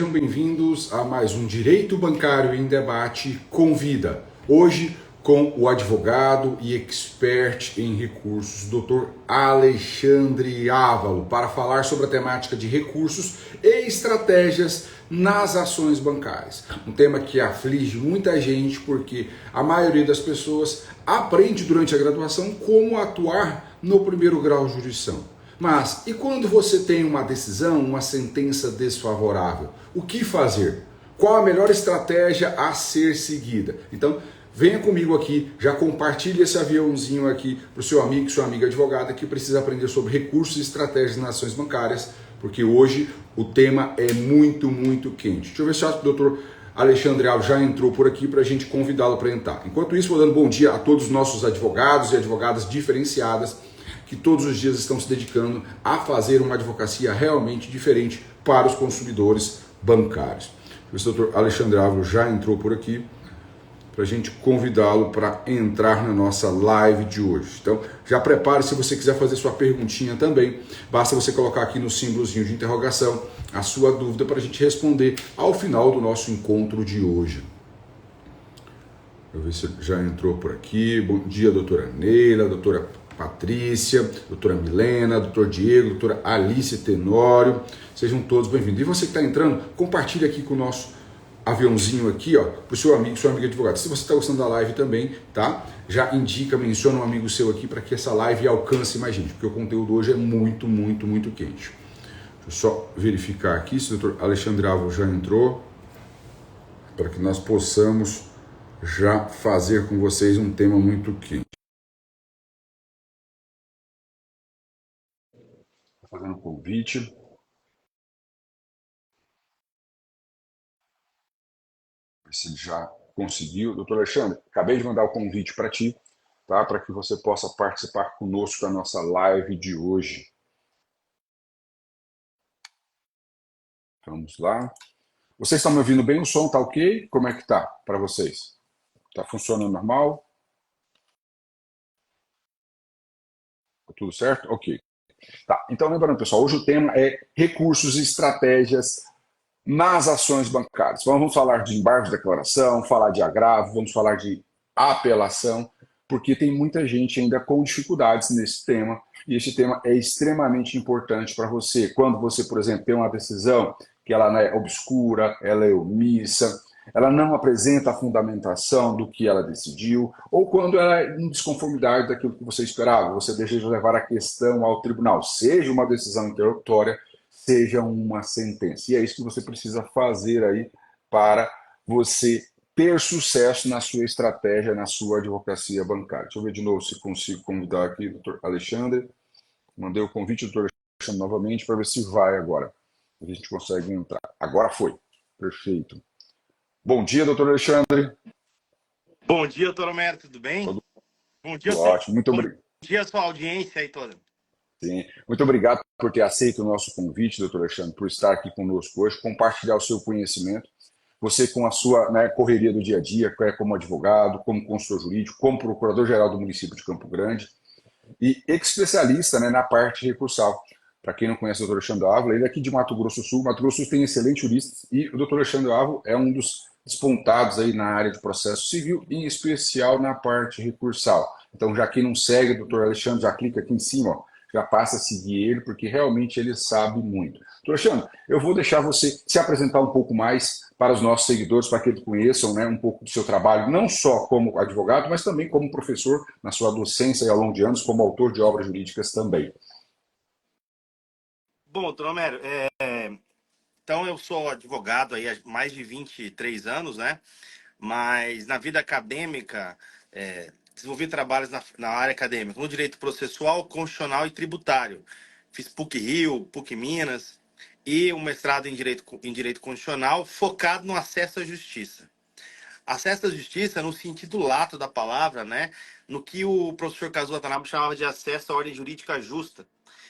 Sejam bem-vindos a mais um Direito Bancário em Debate Convida. Hoje com o advogado e expert em recursos, Dr. Alexandre Ávalo, para falar sobre a temática de recursos e estratégias nas ações bancárias. Um tema que aflige muita gente porque a maioria das pessoas aprende durante a graduação como atuar no primeiro grau de jurisdição. Mas e quando você tem uma decisão, uma sentença desfavorável? O que fazer? Qual a melhor estratégia a ser seguida? Então, venha comigo aqui, já compartilhe esse aviãozinho aqui para o seu amigo, sua amiga advogada que precisa aprender sobre recursos e estratégias nas ações bancárias, porque hoje o tema é muito quente. Deixa eu ver se o doutor Alexandre Alves já entrou por aqui para a gente convidá-lo para entrar. Enquanto isso, vou dando bom dia a todos os nossos advogados e advogadas diferenciadas que todos os dias estão se dedicando a fazer uma advocacia realmente diferente para os consumidores bancários. O doutor Alexandre Ávalo já entrou por aqui para a gente convidá-lo para entrar na nossa live de hoje. Então, já prepare, se você quiser fazer sua perguntinha também, basta você colocar aqui no símbolozinho de interrogação a sua dúvida para a gente responder ao final do nosso encontro de hoje. Deixa eu ver se já entrou por aqui. Bom dia, doutora Neila, doutora Patrícia, doutora Milena, doutor Diego, doutora Alice Tenório, sejam todos bem-vindos. E você que está entrando, compartilhe aqui com o nosso aviãozinho aqui, ó, para o seu amigo, sua amiga advogada. Se você está gostando da live também, tá? Já indica, menciona um amigo seu aqui para que essa live alcance mais gente, porque o conteúdo hoje é muito quente. Deixa eu só verificar aqui se o doutor Alexandre Ávalo já entrou, para que nós possamos já fazer com vocês um tema muito quente. Fazendo convite. Se ele já conseguiu. Doutor Alexandre, acabei de mandar o convite para ti, tá? Para que você possa participar conosco da nossa live de hoje. Vamos lá. Vocês estão me ouvindo bem? O som tá ok? Como é que tá para vocês? Tá funcionando normal? Tá tudo certo? Ok. Tá. Então, lembrando, pessoal, hoje o tema é recursos e estratégias nas ações bancárias. Então, vamos falar de embargos de declaração, falar de agravo, vamos falar de apelação, porque tem muita gente ainda com dificuldades nesse tema, e esse tema é extremamente importante para você. Quando você, por exemplo, tem uma decisão que ela é obscura, ela é omissa, ela não apresenta a fundamentação do que ela decidiu, ou quando ela é em desconformidade daquilo que você esperava, você deseja levar a questão ao tribunal, seja uma decisão interlocutória, seja uma sentença. E é isso que você precisa fazer aí para você ter sucesso na sua estratégia, na sua advocacia bancária. Deixa eu ver de novo se consigo convidar aqui o doutor Alexandre. Mandei o convite do doutor Alexandre novamente para ver se vai agora. A gente consegue entrar. Agora foi. Perfeito. Bom dia, doutor Alexandre. Bom dia, doutor Homero, tudo bem? Tudo Bom dia, ótimo. Muito bom obrigado. dia a sua audiência aí toda. Sim. Muito obrigado por ter aceito o nosso convite, doutor Alexandre, por estar aqui conosco hoje, compartilhar o seu conhecimento. Você com a sua, né, correria do dia a dia, como advogado, como consultor jurídico, como procurador-geral do município de Campo Grande e especialista, né, na parte recursal. Para quem não conhece o doutor Alexandre Ávalo, ele é aqui de Mato Grosso do Sul. Mato Grosso do Sul tem excelentes juristas e o doutor Alexandre Ávalo é um dos despontados aí na área de processo civil, em especial na parte recursal. Então, já quem não segue o doutor Alexandre, já clica aqui em cima, ó, já passa a seguir ele, porque realmente ele sabe muito. Doutor Alexandre, eu vou deixar você se apresentar um pouco mais para os nossos seguidores, para que eles conheçam, né, um pouco do seu trabalho, não só como advogado, mas também como professor na sua docência e ao longo de anos, como autor de obras jurídicas também. Bom, doutor Homero, então eu sou advogado aí há mais de 23 anos, né? Mas na vida acadêmica, desenvolvi trabalhos na área acadêmica, no direito processual, constitucional e tributário. Fiz PUC-Rio, PUC-Minas e um mestrado em direito constitucional focado no acesso à justiça. Acesso à justiça no sentido lato da palavra, né? No que o professor Kazuo Watanabe chamava de acesso à ordem jurídica justa.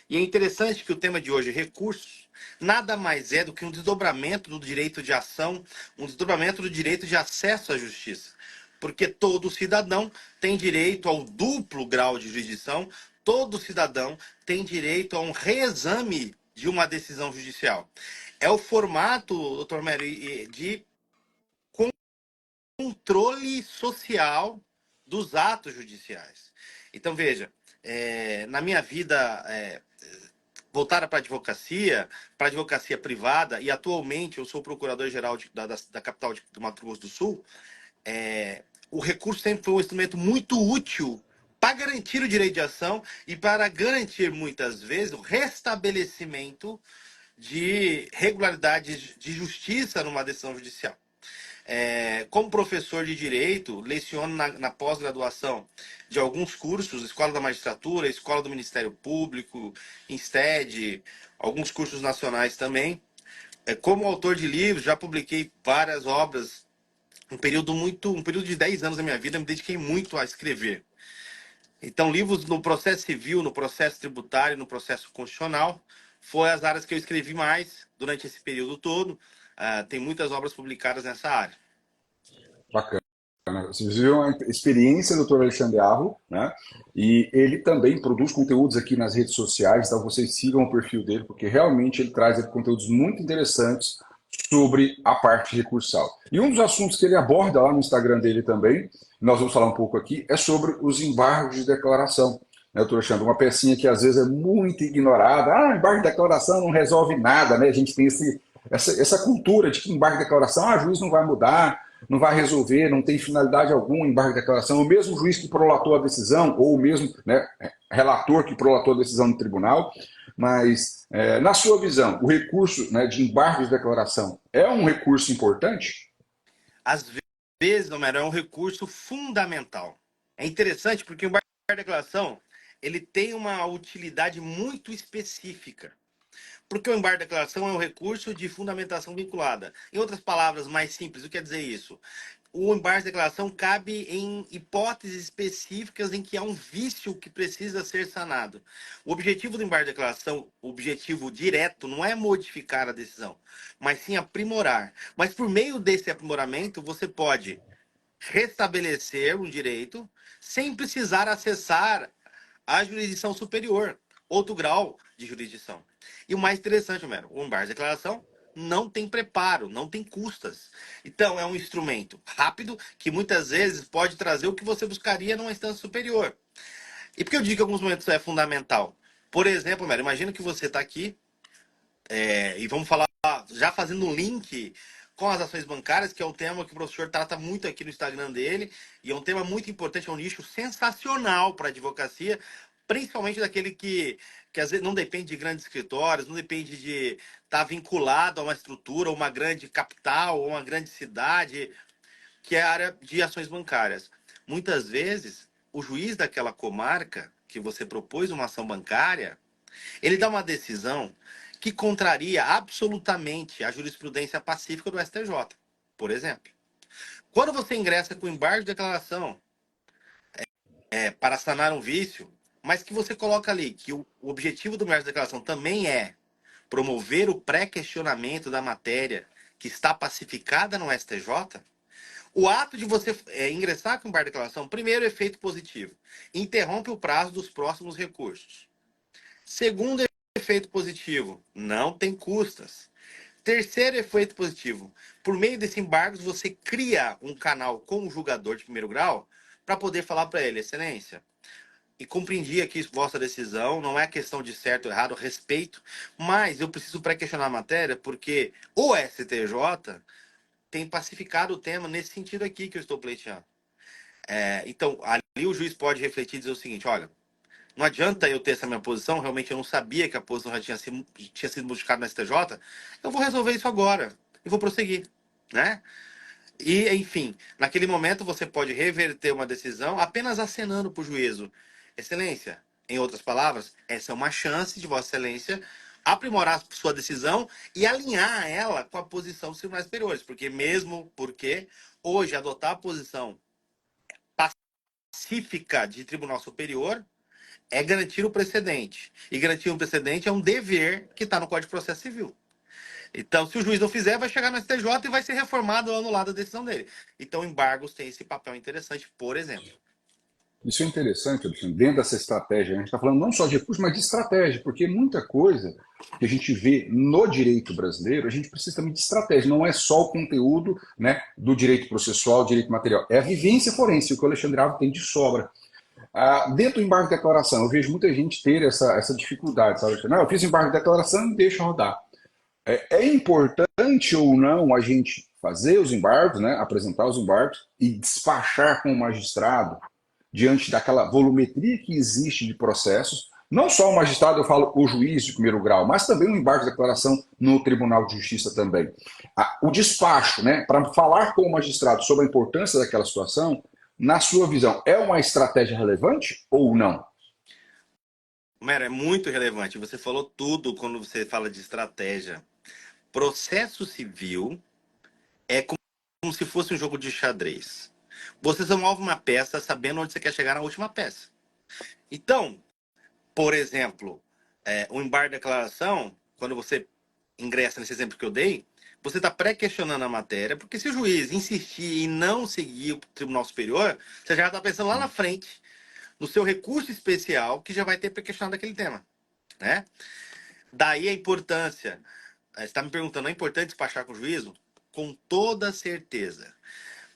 E é interessante que o tema de hoje, recursos, nada mais é do que um desdobramento do direito de ação, um desdobramento do direito de acesso à justiça. Porque todo cidadão tem direito ao duplo grau de jurisdição, todo cidadão tem direito a um reexame de uma decisão judicial. é o formato, doutor Mério, de controle social dos atos judiciais. Então, veja, na minha vida voltada para advocacia privada, e atualmente eu sou procurador-geral da capital do Mato Grosso do Sul, o recurso sempre foi um instrumento muito útil para garantir o direito de ação e para garantir, muitas vezes, o restabelecimento de regularidade de justiça numa decisão judicial. Como professor de Direito, leciono na pós-graduação de alguns cursos, Escola da Magistratura, Escola do Ministério Público, INSTED, alguns cursos nacionais também. Como autor de livros, já publiquei várias obras. Um período de 10 anos da minha vida, me dediquei muito a escrever. Então, livros no processo civil, no processo tributário, no processo constitucional, foram as áreas que eu escrevi mais durante esse período todo. Tem muitas obras publicadas nessa área. Bacana. Vocês viram a experiência do Dr. Alexandre Arro, né? E ele também produz conteúdos aqui nas redes sociais, então vocês sigam o perfil dele, porque realmente ele traz aqui conteúdos muito interessantes sobre a parte recursal. E um dos assuntos que ele aborda lá no Instagram dele também, nós vamos falar um pouco aqui, é sobre os embargos de declaração. Né, doutor Alexandre? Uma pecinha que às vezes é muito ignorada. Embargo de declaração não resolve nada, né? A gente tem essa cultura de que embargo de declaração, juiz não vai mudar, não vai resolver, não tem finalidade alguma, embargo de declaração. O mesmo juiz que prolatou a decisão, ou o mesmo, né, relator que prolatou a decisão no tribunal. Mas, na sua visão, o recurso, né, de embargo de declaração é um recurso importante? Às vezes, Homero, é um recurso fundamental. É interessante porque o embargo de declaração ele tem uma utilidade muito específica. Porque o embargo de declaração é um recurso de fundamentação vinculada. Em outras palavras mais simples, o que quer dizer isso? O embargo de declaração cabe em hipóteses específicas em que há um vício que precisa ser sanado. O objetivo do embargo de declaração, o objetivo direto, não é modificar a decisão, mas sim aprimorar. Mas por meio desse aprimoramento, você pode restabelecer um direito sem precisar acessar a jurisdição superior, outro grau de jurisdição. E o mais interessante, Homero, o embargo de declaração não tem preparo, não tem custas. Então, é um instrumento rápido que muitas vezes pode trazer o que você buscaria numa instância superior. E por que eu digo que em alguns momentos é fundamental? Por exemplo, Homero, imagina que você está aqui e vamos falar, já fazendo um link com as ações bancárias, que é um tema que o professor trata muito aqui no Instagram dele, e é um tema muito importante, é um nicho sensacional para a advocacia, principalmente daquele que às vezes não depende de grandes escritórios, não depende de estar vinculado a uma estrutura, uma grande capital, ou uma grande cidade, que é a área de ações bancárias. Muitas vezes, o juiz daquela comarca que você propôs uma ação bancária, ele dá uma decisão que contraria absolutamente a jurisprudência pacífica do STJ, por exemplo. Quando você ingressa com embargo de declaração para sanar um vício, mas que você coloca ali que o objetivo do embargo de declaração também é promover o pré-questionamento da matéria que está pacificada no STJ, o ato de você ingressar com embargo de declaração, primeiro, efeito positivo, interrompe o prazo dos próximos recursos. Segundo efeito positivo, não tem custas. Terceiro efeito positivo, por meio desse embargo, você cria um canal com o julgador de primeiro grau para poder falar para ele, excelência, e compreendi aqui vossa decisão, não é questão de certo ou errado, respeito, mas eu preciso pré-questionar a matéria porque o STJ tem pacificado o tema nesse sentido aqui que eu estou pleiteando. Então, ali o juiz pode refletir e dizer o seguinte, olha, não adianta eu ter essa minha posição, realmente eu não sabia que a posição já tinha sido modificada no STJ, eu vou resolver isso agora e vou prosseguir, né? E, enfim, naquele momento você pode reverter uma decisão apenas acenando para o juízo. Excelência, em outras palavras, essa é uma chance de Vossa Excelência aprimorar sua decisão e alinhar ela com a posição dos tribunais superiores, porque mesmo porque hoje adotar a posição pacífica de tribunal superior é garantir o precedente. E garantir um precedente é um dever que está no Código de Processo Civil. Então, se o juiz não fizer, vai chegar no STJ e vai ser reformado ou anulada a decisão dele. Então, embargos têm esse papel interessante, por exemplo. Isso é interessante, Alexandre. Dentro dessa estratégia, a gente está falando não só de recurso, mas de estratégia, porque muita coisa que a gente vê no direito brasileiro, a gente precisa também de estratégia. Não é só o conteúdo, né, do direito processual, direito material. É a vivência forense, o que o Alexandre Ávila tem de sobra. Dentro do embargo de declaração, eu vejo muita gente ter essa dificuldade, sabe? Não, eu fiz embargo de declaração e deixa rodar. É importante ou não a gente fazer os embargos, né, apresentar os embargos e despachar com o magistrado diante daquela volumetria que existe de processos. Não só o magistrado, eu falo o juiz de primeiro grau, mas também o embargo de declaração no Tribunal de Justiça também. O despacho, né, para falar com o magistrado sobre a importância daquela situação, na sua visão, é uma estratégia relevante ou não? Mero, é muito relevante. Você falou tudo quando você fala de estratégia. Processo civil é como se fosse um jogo de xadrez. Você só move uma peça sabendo onde você quer chegar na última peça. Então, por exemplo, o embargo de declaração, quando você ingressa nesse exemplo que eu dei, você está pré-questionando a matéria, porque se o juiz insistir em não seguir o Tribunal Superior, você já está pensando lá na frente, no seu recurso especial, que já vai ter pré-questionado aquele tema. Né? Daí a importância. Você está me perguntando, é importante despachar com o juízo? Com toda certeza.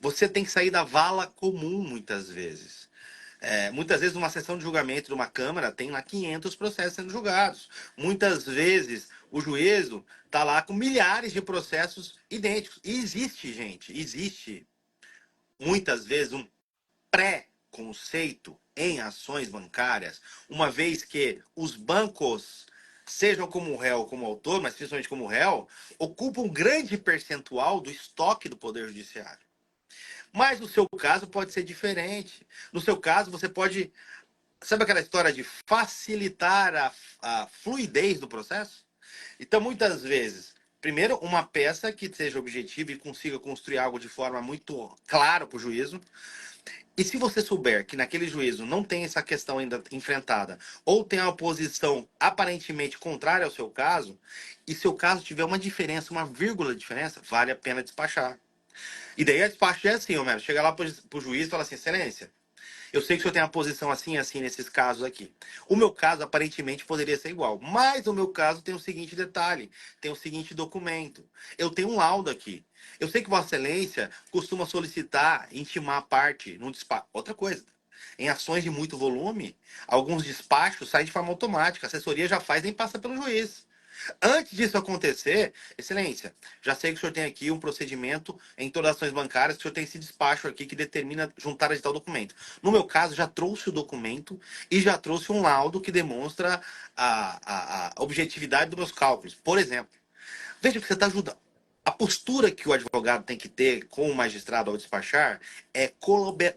Você tem que sair da vala comum, muitas vezes. Muitas vezes, numa sessão de julgamento de uma Câmara, tem lá 500 processos sendo julgados. Muitas vezes, o juízo está lá com milhares de processos idênticos. E existe, gente, existe, muitas vezes, um pré-conceito em ações bancárias, uma vez que os bancos, sejam como réu ou como autor, mas principalmente como réu, ocupam um grande percentual do estoque do Poder Judiciário. Mas no seu caso pode ser diferente. No seu caso, você pode. Sabe aquela história de facilitar a fluidez do processo? Então, muitas vezes, primeiro, uma peça que seja objetiva e consiga construir algo de forma muito clara para o juízo. E se você souber que naquele juízo não tem essa questão ainda enfrentada, ou tem uma posição aparentemente contrária ao seu caso, e seu caso tiver uma diferença, uma vírgula de diferença, vale a pena despachar. E daí a despacho é assim, Homero, chega lá pro juiz e fala assim, excelência, eu sei que o senhor tem uma posição assim e assim nesses casos aqui. O meu caso, aparentemente, poderia ser igual. Mas o meu caso tem o seguinte detalhe, tem o seguinte documento. Eu tenho um laudo aqui. Eu sei que Vossa Excelência costuma solicitar, intimar a parte num despacho. Outra coisa, em ações de muito volume, alguns despachos saem de forma automática. A assessoria já faz, nem passa pelo juiz. Antes disso acontecer, excelência, já sei que o senhor tem aqui um procedimento em todas as ações bancárias, que o senhor tem esse despacho aqui que determina juntar a tal documento. No meu caso, já trouxe o documento e já trouxe um laudo que demonstra a objetividade dos meus cálculos. Por exemplo, veja que você está ajudando. A postura que o advogado tem que ter com o magistrado ao despachar é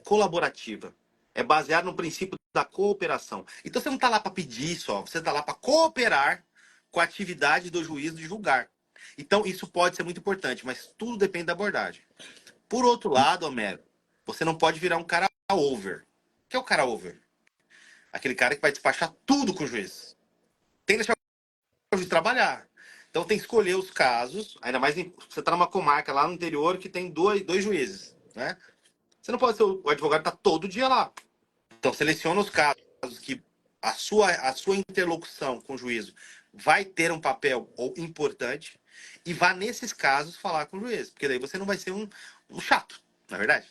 colaborativa. É baseado no princípio da cooperação. Então você não está lá para pedir só, você está lá para cooperar com a atividade do juiz de julgar. Então isso pode ser muito importante, mas tudo depende da abordagem. Por outro lado, Homero, você não pode virar um cara over. O que é o cara over? Aquele cara que vai despachar tudo com o juiz. Tem que deixar o juiz trabalhar. Então tem que escolher os casos, ainda mais você está numa comarca lá no interior que tem dois juízes, né? Você não pode ser o advogado tá todo dia lá. Então seleciona os casos que a sua interlocução com o juízo vai ter um papel ou importante e vá nesses casos falar com o juiz, porque daí você não vai ser um chato, na verdade.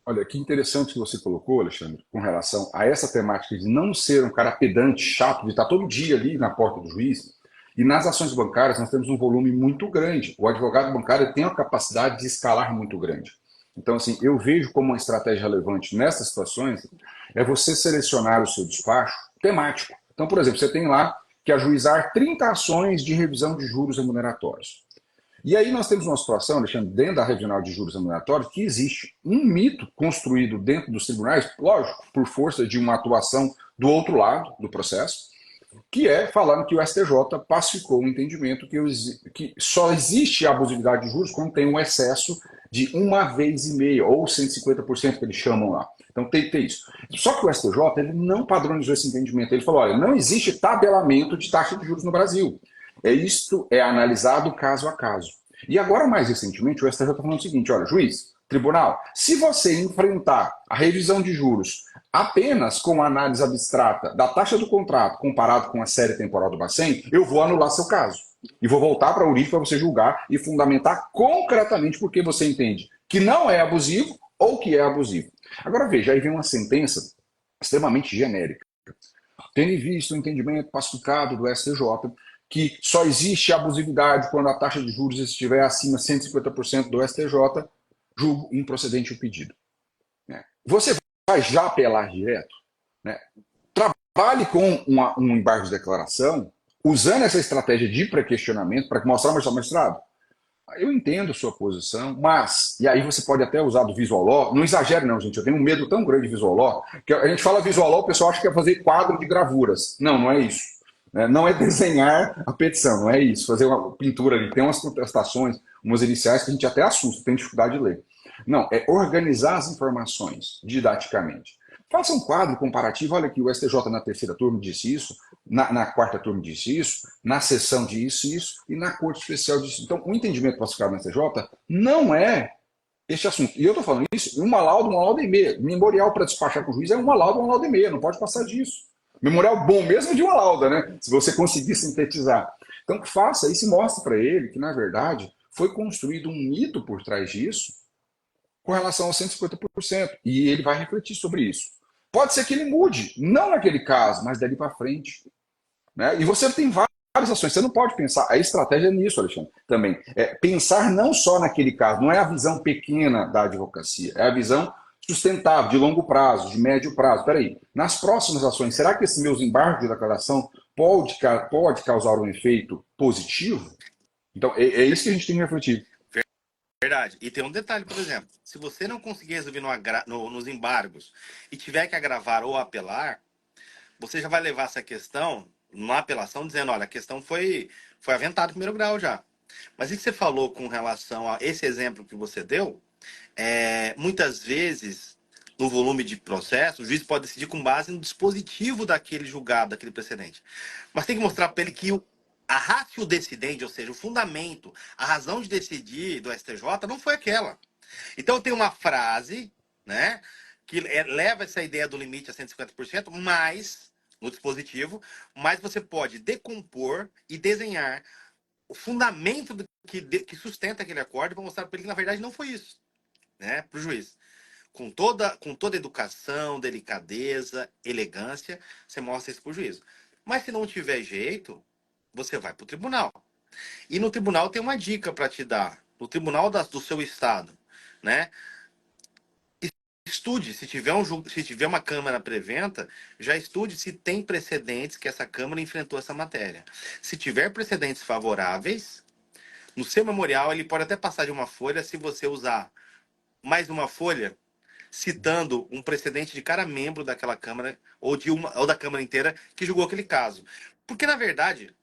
Olha, que interessante que você colocou, Alexandre, com relação a essa temática de não ser um cara pedante, chato, de estar todo dia ali na porta do juiz. E nas ações bancárias nós temos um volume muito grande. O advogado bancário tem uma capacidade de escalar muito grande. Então, assim, eu vejo como uma estratégia relevante nessas situações é você selecionar o seu despacho temático. Então, por exemplo, você tem lá que ajuizar 30 ações de revisão de juros remuneratórios. E aí nós temos uma situação, Alexandre, dentro da Regional de Juros Remuneratórios, que existe um mito construído dentro dos tribunais, lógico, por força de uma atuação do outro lado do processo, que é falando que o STJ pacificou o entendimento que só existe abusividade de juros quando tem um excesso de 1,5 vezes, ou 150% que eles chamam lá. Então tem que ter isso. Só que o STJ ele não padronizou esse entendimento. Ele falou, olha, não existe tabelamento de taxa de juros no Brasil. Isto é analisado caso a caso. E agora, mais recentemente, o STJ está falando o seguinte, olha, juiz, tribunal, se você enfrentar a revisão de juros apenas com a análise abstrata da taxa do contrato comparado com a série temporal do Bacen, eu vou anular seu caso. E vou voltar para a URIF para você julgar e fundamentar concretamente porque você entende que não é abusivo ou que é abusivo. Agora veja, aí vem uma sentença extremamente genérica. Tendo em vista o entendimento pacificado do STJ, que só existe abusividade quando a taxa de juros estiver acima de 150% do STJ, julgo improcedente o pedido. Você vai já apelar direto? Trabalhe com um embargo de declaração, usando essa estratégia de pré-questionamento para mostrar ao magistrado. Eu entendo a sua posição, mas, e aí você pode até usar do visual law, não exagere não, gente, eu tenho um medo tão grande de visual law, que a gente fala visual law, o pessoal acha que é fazer quadro de gravuras. Não, não é isso. Não é desenhar a petição, não é isso, fazer uma pintura ali. Tem umas contestações, umas iniciais que a gente até assusta, tem dificuldade de ler. Não, é organizar as informações didaticamente. Faça um quadro comparativo, olha aqui, o STJ na terceira turma disse isso, na quarta turma disse isso, na sessão disse isso, e na Corte Especial disse isso. Então, o entendimento pacificado no STJ não é este assunto. E eu estou falando isso, uma lauda e meia. Memorial para despachar com o juiz é uma lauda e meia, não pode passar disso. Memorial bom mesmo de uma lauda, né? Se você conseguir sintetizar. Então, faça isso e mostre para ele que, na verdade, foi construído um mito por trás disso com relação aos 150%. E ele vai refletir sobre isso. Pode ser que ele mude, não naquele caso, mas dali para frente. E você tem várias ações, você não pode pensar. A estratégia é nisso, Alexandre, também. É pensar não só naquele caso, não é a visão pequena da advocacia, é a visão sustentável, de longo prazo, de médio prazo. Peraí, nas próximas ações, será que esses meus embargos de declaração pode causar um efeito positivo? Então, é isso que a gente tem que refletir. Verdade. E tem um detalhe, por exemplo, se você não conseguir resolver nos embargos e tiver que agravar ou apelar, você já vai levar essa questão numa apelação dizendo, olha, a questão foi aventada em primeiro grau já. Mas o que você falou com relação a esse exemplo que você deu, muitas vezes, no volume de processo, o juiz pode decidir com base no dispositivo daquele julgado, daquele precedente. Mas tem que mostrar para ele que a ratio decidente, ou seja, o fundamento, a razão de decidir do STJ não foi aquela. Então tem uma frase, né, que leva essa ideia do limite a 150%, mas no dispositivo, mas você pode decompor e desenhar o fundamento que sustenta aquele acordo para mostrar para ele que na verdade não foi isso, né, para o juiz. Com toda educação, delicadeza, elegância, você mostra isso para o juiz. Mas se não tiver jeito, você vai para o tribunal. E no tribunal tem uma dica para te dar. No tribunal do seu estado, né? Estude, se tiver uma Câmara preventa, já estude se tem precedentes que essa Câmara enfrentou essa matéria. Se tiver precedentes favoráveis, no seu memorial ele pode até passar de uma folha se você usar mais uma folha citando um precedente de cada membro daquela Câmara ou da Câmara inteira que julgou aquele caso. Porque, na verdade,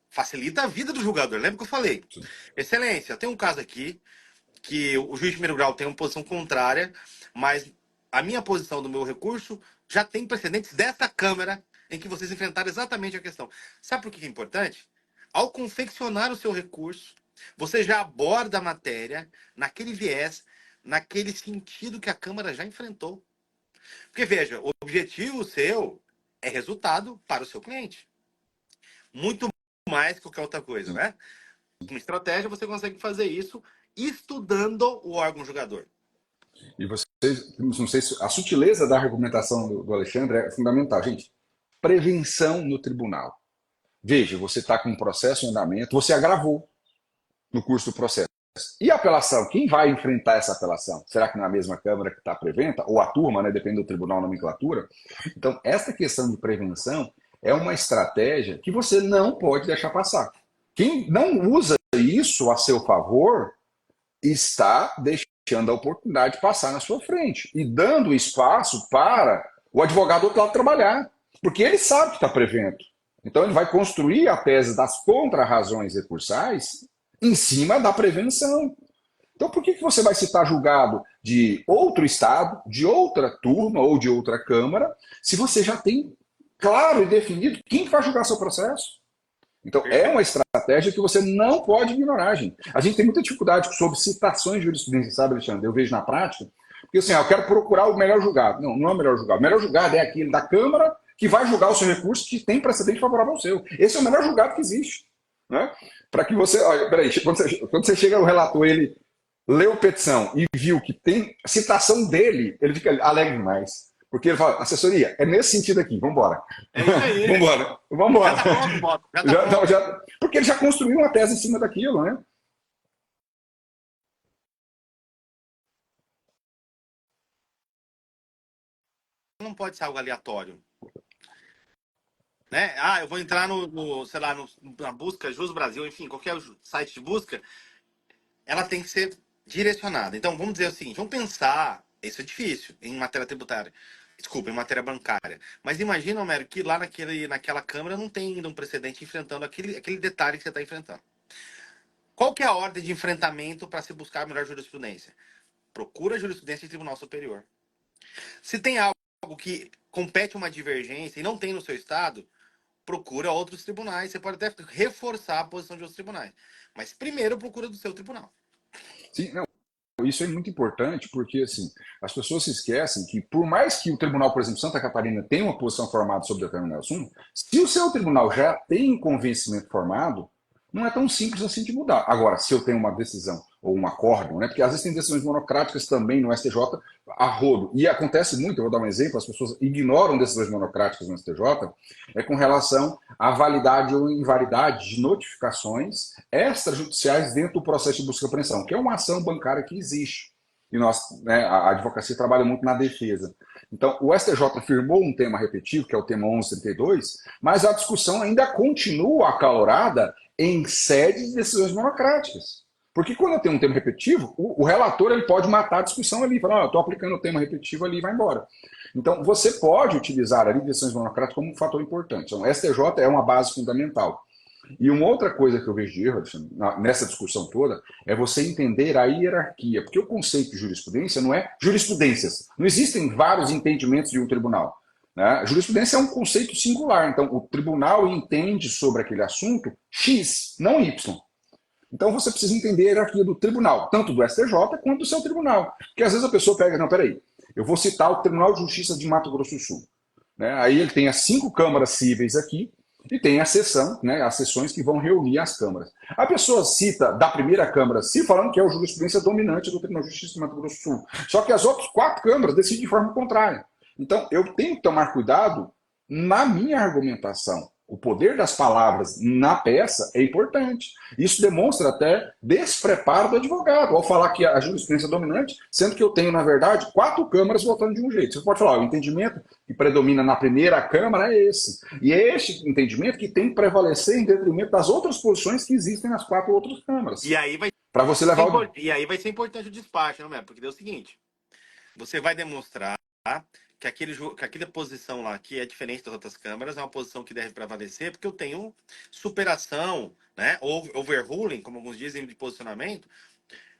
facilita a vida do julgador. Lembra que eu falei? Excelência, tem um caso aqui que o juiz de primeiro grau tem uma posição contrária, mas a minha posição do meu recurso já tem precedentes dessa Câmara em que vocês enfrentaram exatamente a questão. Sabe por que é importante? Ao confeccionar o seu recurso, você já aborda a matéria naquele viés, naquele sentido que a Câmara já enfrentou. Porque, veja, o objetivo seu é resultado para o seu cliente. Muito mais que qualquer outra coisa, né? Com estratégia, você consegue fazer isso estudando o órgão julgador. E vocês, não sei se a sutileza da argumentação do Alexandre é fundamental. Gente, prevenção no tribunal. Veja, você está com um processo em andamento, você agravou no curso do processo. E a apelação? Quem vai enfrentar essa apelação? Será que na mesma Câmara que está preventa? Ou a turma, né? Depende do tribunal, nomenclatura. Então, essa questão de prevenção é uma estratégia que você não pode deixar passar. Quem não usa isso a seu favor está deixando a oportunidade de passar na sua frente e dando espaço para o advogado do outro lado trabalhar, porque ele sabe que está prevento. Então ele vai construir a tese das contrarrazões recursais em cima da prevenção. Então por que você vai citar julgado de outro estado, de outra turma ou de outra Câmara, se você já tem claro e definido quem vai julgar seu processo? Então, é uma estratégia que você não pode ignorar, gente. A gente tem muita dificuldade sobre citações de jurisprudência, sabe, Alexandre? Eu vejo na prática, Porque assim, eu quero procurar o melhor julgado. Não, não é o melhor julgado. O melhor julgado é aquele da Câmara que vai julgar o seu recurso que tem precedente favorável ao seu. Esse é o melhor julgado que existe. Né? Para que você. Olha, peraí, quando você chega no relator, ele leu a petição e viu que tem citação dele, ele fica alegre demais. Porque ele fala, assessoria, é nesse sentido aqui, vamos embora. É isso aí. Vamos embora. Já tá pronto, Bob. Já tá pronto. Porque ele já construiu uma tese em cima daquilo, né? Não pode ser algo aleatório. Né? Eu vou entrar sei lá, na busca Jus Brasil, enfim, qualquer site de busca, ela tem que ser direcionada. Então, vamos dizer o seguinte, vamos pensar, isso é difícil, em matéria tributária. Desculpa, em matéria bancária. Mas imagina, Homero, que lá naquela Câmara não tem ainda um precedente enfrentando aquele detalhe que você está enfrentando. Qual que é a ordem de enfrentamento para se buscar a melhor jurisprudência? Procura a jurisprudência de Tribunal Superior. Se tem algo que compete uma divergência e não tem no seu estado, procura outros tribunais. Você pode até reforçar a posição de outros tribunais. Mas primeiro procura do seu tribunal. Sim, não. Isso é muito importante porque assim, as pessoas se esquecem que, por mais que o tribunal, por exemplo, Santa Catarina tenha uma posição formada sobre determinado assunto, se o seu tribunal já tem convencimento formado, não é tão simples assim de mudar. Agora, se eu tenho uma decisão ou um acórdão, né? Porque às vezes tem decisões monocráticas também no STJ a rodo. E acontece muito, eu vou dar um exemplo, as pessoas ignoram decisões monocráticas no STJ, é com relação à validade ou invalidade de notificações extrajudiciais dentro do processo de busca e apreensão, que é uma ação bancária que existe. E nós, né, a advocacia trabalha muito na defesa. Então, o STJ firmou um tema repetitivo, que é o tema 1132, mas a discussão ainda continua acalorada em sede de decisões monocráticas. Porque quando eu tenho um tema repetitivo, o relator ele pode matar a discussão ali, falar, eu estou aplicando o tema repetitivo ali e vai embora. Então, você pode utilizar ali decisões monocráticas como um fator importante. Então, o STJ é uma base fundamental. E uma outra coisa que eu vejo de erro nessa discussão toda é você entender a hierarquia, porque o conceito de jurisprudência não é jurisprudências. Não existem vários entendimentos de um tribunal. Né? A jurisprudência é um conceito singular, então o tribunal entende sobre aquele assunto X, não Y. Então você precisa entender a hierarquia do tribunal, tanto do STJ quanto do seu tribunal. Porque às vezes a pessoa pega, não, peraí, eu vou citar o Tribunal de Justiça de Mato Grosso do Sul. Né? Aí ele tem as 5 câmaras cíveis aqui, e tem a sessão, né, as sessões que vão reunir as câmaras. A pessoa cita da primeira Câmara civil falando que é a jurisprudência dominante do Tribunal de Justiça do Mato Grosso do Sul. Só que as outras 4 câmaras decidem de forma contrária. Então, eu tenho que tomar cuidado na minha argumentação. O poder das palavras na peça é importante. Isso demonstra até despreparo do advogado, ao falar que a jurisprudência é dominante, sendo que eu tenho, na verdade, 4 câmaras votando de um jeito. Você pode falar, o entendimento que predomina na primeira Câmara é esse. E é este entendimento que tem que prevalecer em detrimento das outras posições que existem nas 4 outras câmaras. E aí vai, para você levar e aí vai ser importante o despacho, não é? Porque é o seguinte, você vai demonstrar que aquela posição lá, que é diferente das outras câmaras, é uma posição que deve prevalecer, porque eu tenho superação, né? Overruling, como alguns dizem, de posicionamento.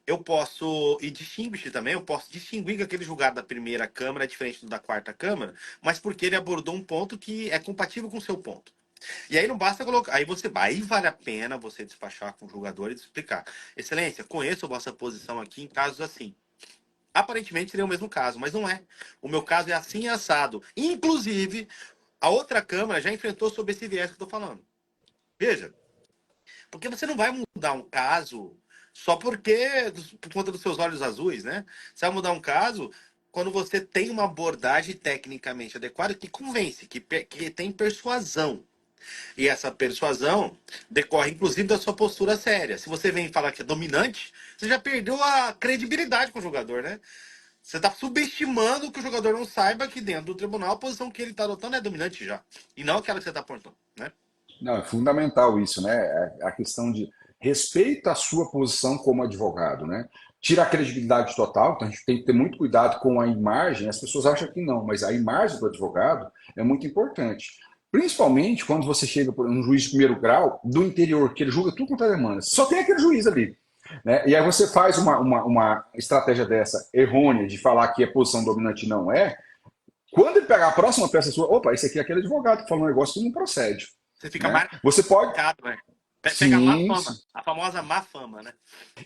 Eu posso, e distinguir também, eu posso distinguir que aquele julgado da primeira Câmara é diferente do da quarta Câmara, mas porque ele abordou um ponto que é compatível com o seu ponto. E aí não basta colocar, aí vale a pena você despachar com o julgador e explicar. Excelência, conheço a vossa posição aqui em casos assim. Aparentemente seria o mesmo caso, mas não é. O meu caso é assim assado. Inclusive, a outra Câmara já enfrentou sob esse viés que eu estou falando. Veja, porque você não vai mudar um caso só por conta dos seus olhos azuis, né? Você vai mudar um caso quando você tem uma abordagem tecnicamente adequada que convence, que tem persuasão. E essa persuasão decorre, inclusive, da sua postura séria. Se você vem falar que é dominante, você já perdeu a credibilidade com o jogador, né? Você está subestimando que o jogador não saiba que dentro do tribunal a posição que ele está adotando é dominante já. E não aquela que você está apontando, né? Não, é fundamental isso, né? A questão de respeita a sua posição como advogado, né? Tira a credibilidade total, então a gente tem que ter muito cuidado com a imagem. As pessoas acham que não, mas a imagem do advogado é muito importante. Principalmente quando você chega por um juiz de primeiro grau do interior, que ele julga tudo quanto é demanda. Só tem aquele juiz ali. Né? E aí você faz uma estratégia dessa errônea de falar que a posição dominante não é. Quando ele pegar a próxima peça sua, opa, esse aqui é aquele advogado que falou um negócio que não procede. Você fica né? Você pode. marcado, né? Pega a má Sim, fama, sim. a famosa má fama, né?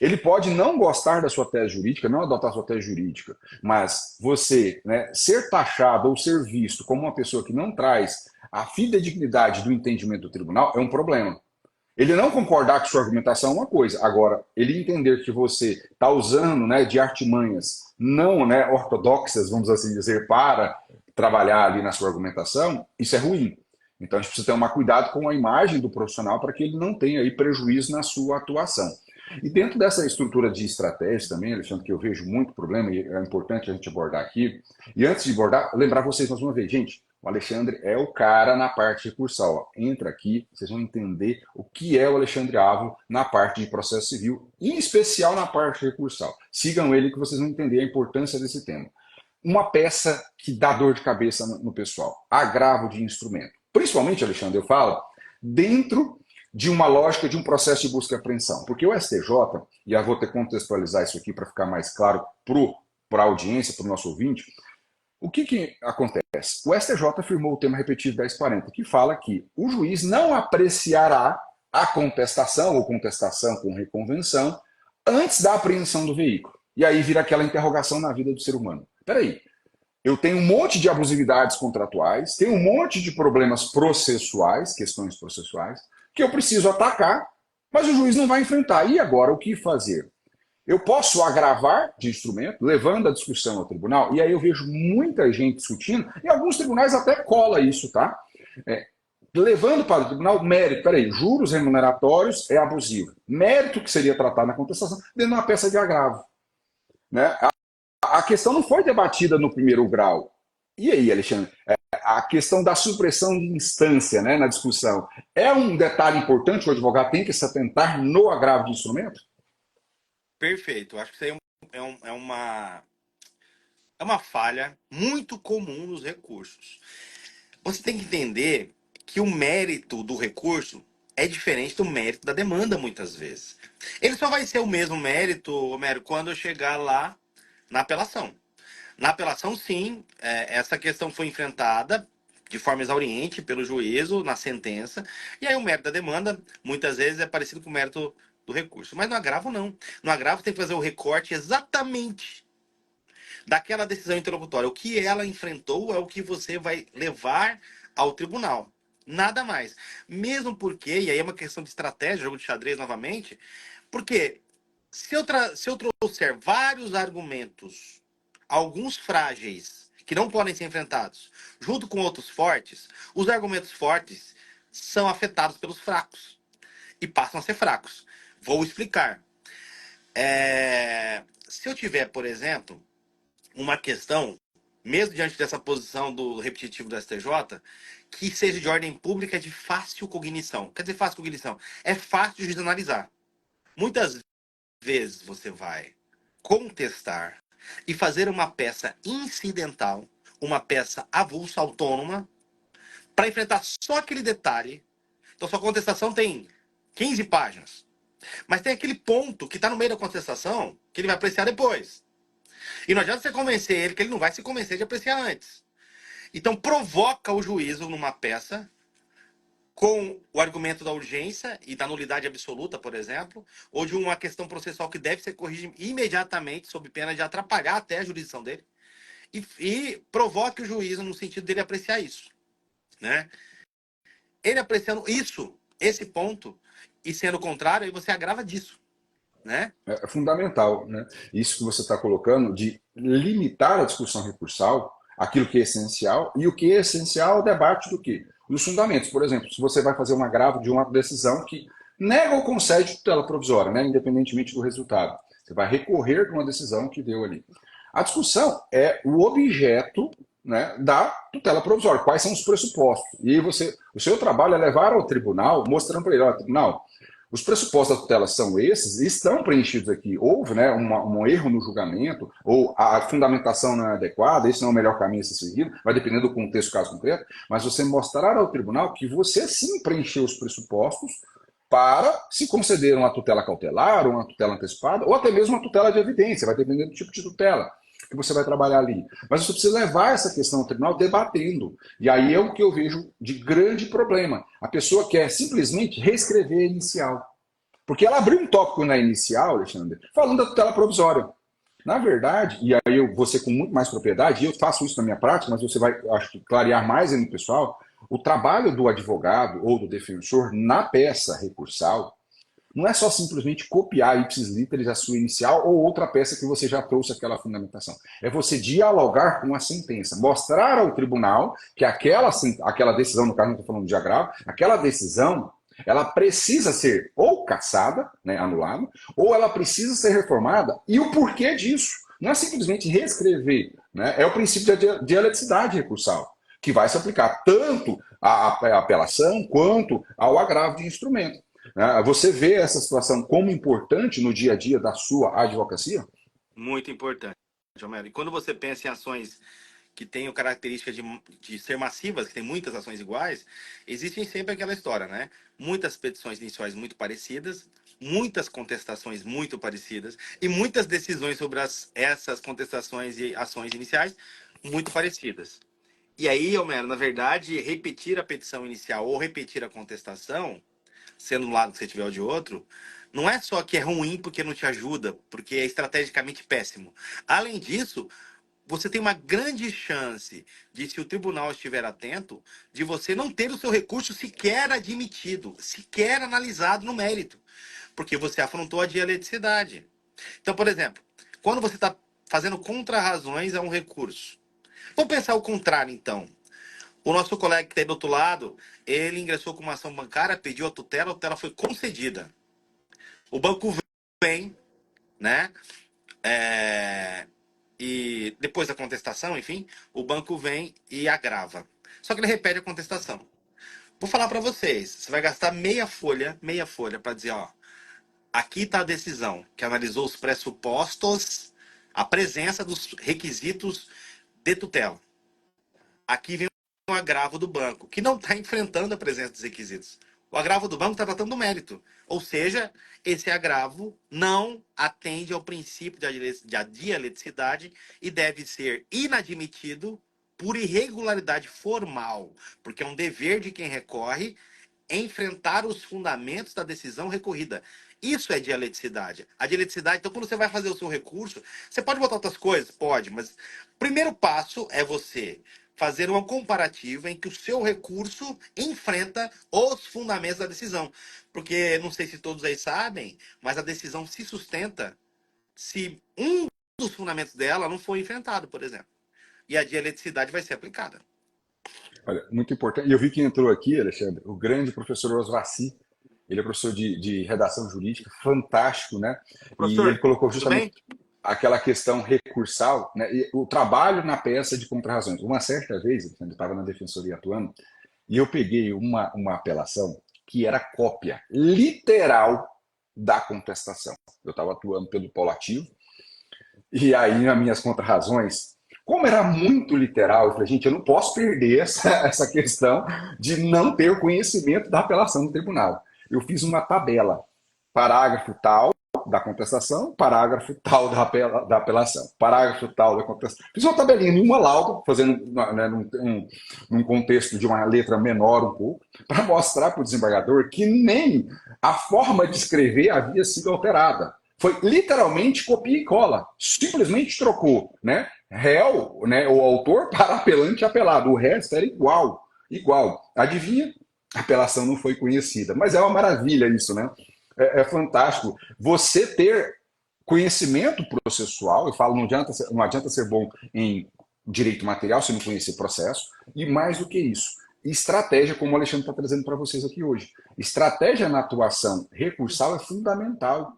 Ele pode não gostar da sua tese jurídica, não adotar a sua tese jurídica, mas você, né, ser taxado ou ser visto como uma pessoa que não traz a fidedignidade do entendimento do tribunal é um problema. Ele não concordar com sua argumentação é uma coisa. Agora, ele entender que você está usando, né, de artimanhas não, né, ortodoxas, vamos assim dizer, para trabalhar ali na sua argumentação, isso é ruim. Então a gente precisa tomar cuidado com a imagem do profissional para que ele não tenha aí prejuízo na sua atuação. E dentro dessa estrutura de estratégia também, Alexandre, que eu vejo muito problema e é importante a gente abordar aqui. E antes de abordar, lembrar vocês mais uma vez, gente, o Alexandre é o cara na parte recursal. Ó. Entra aqui, vocês vão entender o que é o Alexandre Ávila na parte de processo civil, em especial na parte recursal. Sigam ele que vocês vão entender a importância desse tema. Uma peça que dá dor de cabeça no pessoal, agravo de instrumento. Principalmente, Alexandre, eu falo, dentro de uma lógica de um processo de busca e apreensão. Porque o STJ, e eu vou ter que contextualizar isso aqui para ficar mais claro para a audiência, para o nosso ouvinte, o que acontece? O STJ afirmou o tema repetido 1040, que fala que o juiz não apreciará a contestação ou contestação com reconvenção antes da apreensão do veículo. E aí vira aquela interrogação na vida do ser humano. Peraí, eu tenho um monte de abusividades contratuais, tenho um monte de problemas processuais, questões processuais, que eu preciso atacar, mas o juiz não vai enfrentar. E agora, o que fazer? Eu posso agravar de instrumento, levando a discussão ao tribunal, e aí eu vejo muita gente discutindo, e alguns tribunais até cola isso, tá? É, levando para o tribunal mérito, peraí, juros remuneratórios é abusivo. Mérito que seria tratado na contestação dentro de uma peça de agravo. Né? A questão não foi debatida no primeiro grau. E aí, Alexandre? A questão da supressão de instância, né, na discussão é um detalhe importante que o advogado tem que se atentar no agravo de instrumento? Perfeito. Acho que isso aí é uma falha muito comum nos recursos. Você tem que entender que o mérito do recurso é diferente do mérito da demanda, muitas vezes. Ele só vai ser o mesmo mérito, Homero, quando eu chegar lá na apelação. Na apelação, sim, essa questão foi enfrentada de forma exauriente pelo juízo na sentença, e aí o mérito da demanda, muitas vezes, é parecido com o mérito do recurso. Mas no agravo, não. No agravo, tem que fazer o recorte exatamente daquela decisão interlocutória. O que ela enfrentou é o que você vai levar ao tribunal. Nada mais. Mesmo porque, e aí é uma questão de estratégia, jogo de xadrez novamente, porque se eu trouxer vários argumentos, alguns frágeis, que não podem ser enfrentados, junto com outros fortes, os argumentos fortes são afetados pelos fracos e passam a ser fracos. Vou explicar. Se eu tiver, por exemplo, uma questão, mesmo diante dessa posição do repetitivo do STJ, que seja de ordem pública de fácil cognição. Quer dizer, fácil cognição. É fácil de juiz analisar. Muitas vezes você vai contestar e fazer uma peça incidental, uma peça avulsa, autônoma, para enfrentar só aquele detalhe. Então, sua contestação tem 15 páginas. Mas tem aquele ponto que está no meio da contestação que ele vai apreciar depois. E não adianta você convencer ele que ele não vai se convencer de apreciar antes. Então provoca o juízo numa peça com o argumento da urgência e da nulidade absoluta, por exemplo, ou de uma questão processual que deve ser corrigida imediatamente, sob pena de atrapalhar até a jurisdição dele, e provoque o juízo no sentido dele apreciar isso. Né? Ele apreciando isso, esse ponto, e sendo contrário, aí você agrava disso. Né? É fundamental, né? Isso que você está colocando de limitar a discussão recursal, aquilo que é essencial, e o que é essencial é o debate do quê? Dos fundamentos. Por exemplo, se você vai fazer um agravo de uma decisão que nega ou concede tutela provisória, né? Independentemente do resultado. Você vai recorrer de uma decisão que deu ali. A discussão é o objeto, né, da tutela provisória, quais são os pressupostos. E aí o seu trabalho é levar ao tribunal, mostrando para ele, ó, tribunal, os pressupostos da tutela são esses, e estão preenchidos aqui. Houve, né, um erro no julgamento, ou a fundamentação não é adequada, esse não é o melhor caminho a ser seguido, vai depender do contexto, caso concreto, mas você mostrar ao tribunal que você sim preencheu os pressupostos para se conceder uma tutela cautelar, uma tutela antecipada, ou até mesmo uma tutela de evidência, vai depender do tipo de tutela. que você vai trabalhar ali. Mas você precisa levar essa questão ao tribunal debatendo. E aí é o que eu vejo de grande problema. A pessoa quer simplesmente reescrever a inicial. Porque ela abriu um tópico na inicial, Alexandre, falando da tutela provisória. Na verdade, e aí eu vou ser com muito mais propriedade, e eu faço isso na minha prática, mas você vai, acho que, clarear mais ainda, pessoal, o trabalho do advogado ou do defensor na peça recursal não é só simplesmente copiar ipsis literis a sua inicial ou outra peça que você já trouxe aquela fundamentação. É você dialogar com a sentença, mostrar ao tribunal que aquela decisão, no caso não estou falando de agravo, aquela decisão ela precisa ser ou cassada, né, anulada, ou ela precisa ser reformada, e o porquê disso. Não é simplesmente reescrever, né? É o princípio da dialeticidade recursal, que vai se aplicar tanto à apelação quanto ao agravo de instrumento. Você vê essa situação como importante no dia a dia da sua advocacia? Muito importante, Homero. E quando você pensa em ações que têm a característica de ser massivas, que tem muitas ações iguais, existem sempre aquela história, né? Muitas petições iniciais muito parecidas, muitas contestações muito parecidas e muitas decisões sobre essas contestações e ações iniciais muito parecidas. E aí, Homero, na verdade, repetir a petição inicial ou repetir a contestação, sendo um lado que você tiver ou de outro, não é só que é ruim porque não te ajuda, porque é estrategicamente péssimo. Além disso, você tem uma grande chance de, se o tribunal estiver atento, de você não ter o seu recurso sequer admitido, sequer analisado no mérito, porque você afrontou a dialeticidade. Então, por exemplo, quando você está fazendo contrarrazões a um recurso, vamos pensar o contrário, então. O nosso colega que está aí do outro lado, ele ingressou com uma ação bancária, pediu a tutela foi concedida. O banco vem, né? E depois da contestação, enfim, o banco vem e agrava. Só que ele repete a contestação. Vou falar para vocês, você vai gastar meia folha para dizer, ó, aqui está a decisão que analisou os pressupostos, a presença dos requisitos de tutela. Aqui vem um agravo do banco, que não está enfrentando a presença dos requisitos. O agravo do banco está tratando do mérito. Ou seja, esse agravo não atende ao princípio da dialeticidade e deve ser inadmitido por irregularidade formal, porque é um dever de quem recorre enfrentar os fundamentos da decisão recorrida. Isso é dialeticidade. A dialeticidade, então, quando você vai fazer o seu recurso, você pode botar outras coisas? Pode, mas o primeiro passo é você fazer uma comparativa em que o seu recurso enfrenta os fundamentos da decisão. Porque, não sei se todos aí sabem, mas a decisão se sustenta se um dos fundamentos dela não for enfrentado, por exemplo. E a dialeticidade vai ser aplicada. Olha, muito importante. E eu vi que entrou aqui, Alexandre, o grande professor Osvaci. Ele é professor de redação jurídica, fantástico, né? E ele Professor, colocou tudo bem? justamente aquela questão recursal, né? E o trabalho na peça de contrarrazões. Uma certa vez, quando eu estava na defensoria atuando, e eu peguei uma apelação que era cópia literal da contestação. Eu estava atuando pelo polo ativo, e aí nas minhas contrarrazões, como era muito literal, eu falei, gente, eu não posso perder essa questão de não ter o conhecimento da apelação do tribunal. Eu fiz uma tabela, parágrafo tal da contestação, parágrafo tal da apelação, parágrafo tal da contestação. Fiz uma tabelinha em uma lauda, fazendo, né, num contexto de uma letra menor um pouco, para mostrar para o desembargador que nem a forma de escrever havia sido alterada. Foi literalmente copia e cola. Simplesmente trocou, né? Réu, né? O autor para apelante e apelado. O resto era igual. Igual. Adivinha? A apelação não foi conhecida. Mas é uma maravilha isso, né? É fantástico. Você ter conhecimento processual, eu falo, não adianta ser bom em direito material se não conhecer processo, e mais do que isso, estratégia, como o Alexandre está trazendo para vocês aqui hoje. Estratégia na atuação recursal é fundamental.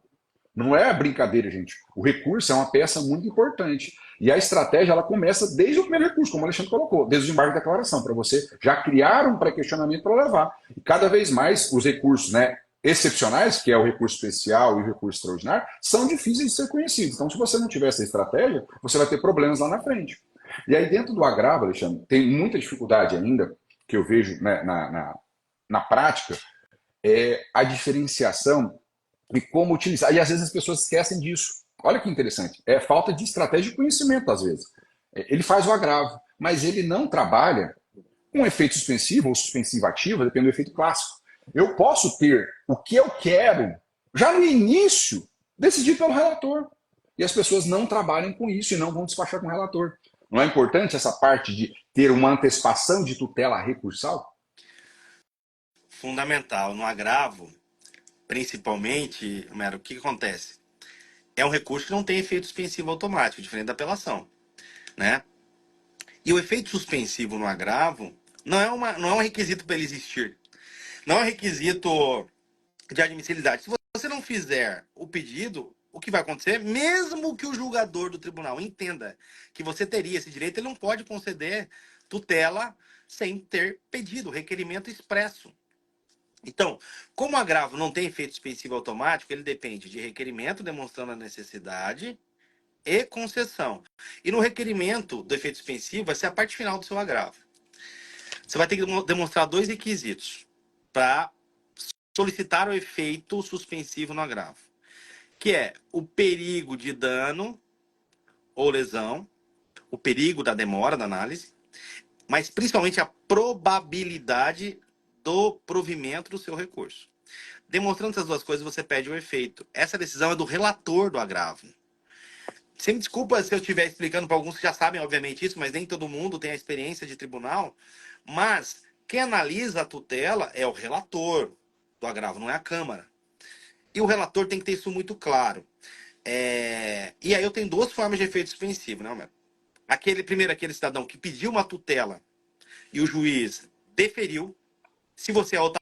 Não é brincadeira, gente. O recurso é uma peça muito importante. E a estratégia, ela começa desde o primeiro recurso, como o Alexandre colocou, desde o embargo de declaração, para você já criar um pré-questionamento para levar. E cada vez mais os recursos, né, excepcionais, que é o recurso especial e o recurso extraordinário, são difíceis de ser conhecidos. Então, se você não tiver essa estratégia, você vai ter problemas lá na frente. E aí, dentro do agravo, Alexandre, tem muita dificuldade ainda, que eu vejo, né, na prática, é a diferenciação e como utilizar. E às vezes as pessoas esquecem disso. Olha que interessante. É falta de estratégia de conhecimento, às vezes. Ele faz o agravo, mas ele não trabalha com efeito suspensivo ou suspensivo ativo, depende do efeito clássico. Eu posso ter o que eu quero já no início, decidido pelo relator. E as pessoas não trabalham com isso e não vão despachar com o relator. Não é importante essa parte de ter uma antecipação de tutela recursal? Fundamental. No agravo, principalmente, Mero, o que acontece? É um recurso que não tem efeito suspensivo automático, diferente da apelação, né? E o efeito suspensivo no agravo não é um requisito para ele existir. Não é um requisito de admissibilidade. Se você não fizer o pedido, o que vai acontecer? Mesmo que o julgador do tribunal entenda que você teria esse direito, ele não pode conceder tutela sem ter pedido, requerimento expresso. Então, como o agravo não tem efeito suspensivo automático, ele depende de requerimento demonstrando a necessidade e concessão. E no requerimento do efeito suspensivo vai ser a parte final do seu agravo. Você vai ter que demonstrar dois requisitos para solicitar o efeito suspensivo no agravo, que é o perigo de dano ou lesão, o perigo da demora da análise, mas principalmente a probabilidade do provimento do seu recurso. Demonstrando essas duas coisas, você pede o efeito. Essa decisão é do relator do agravo. Você me desculpa se eu estiver explicando para alguns que já sabem, obviamente, isso, mas nem todo mundo tem a experiência de tribunal. Mas quem analisa a tutela é o relator do agravo, não é a Câmara. E o relator tem que ter isso muito claro. E aí eu tenho duas formas de efeito suspensivo, né, Romero? Aquele cidadão que pediu uma tutela e o juiz deferiu. Se você é a outra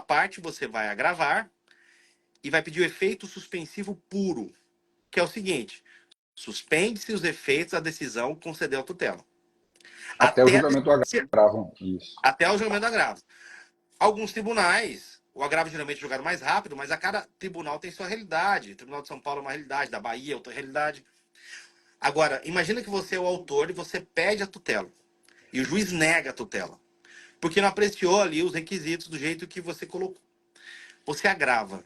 parte, você vai agravar e vai pedir o efeito suspensivo puro, que é o seguinte: suspende-se os efeitos da decisão concedeu a tutela. Até o Até, julgamento do agravo. Isso. até o julgamento do agravo. Alguns tribunais, o agravo geralmente é julgado mais rápido, mas a cada tribunal tem sua realidade. O Tribunal de São Paulo é uma realidade, da Bahia é outra realidade. Agora, imagina que você é o autor e você pede a tutela. E o juiz nega a tutela. Porque não apreciou ali os requisitos do jeito que você colocou. Você agrava.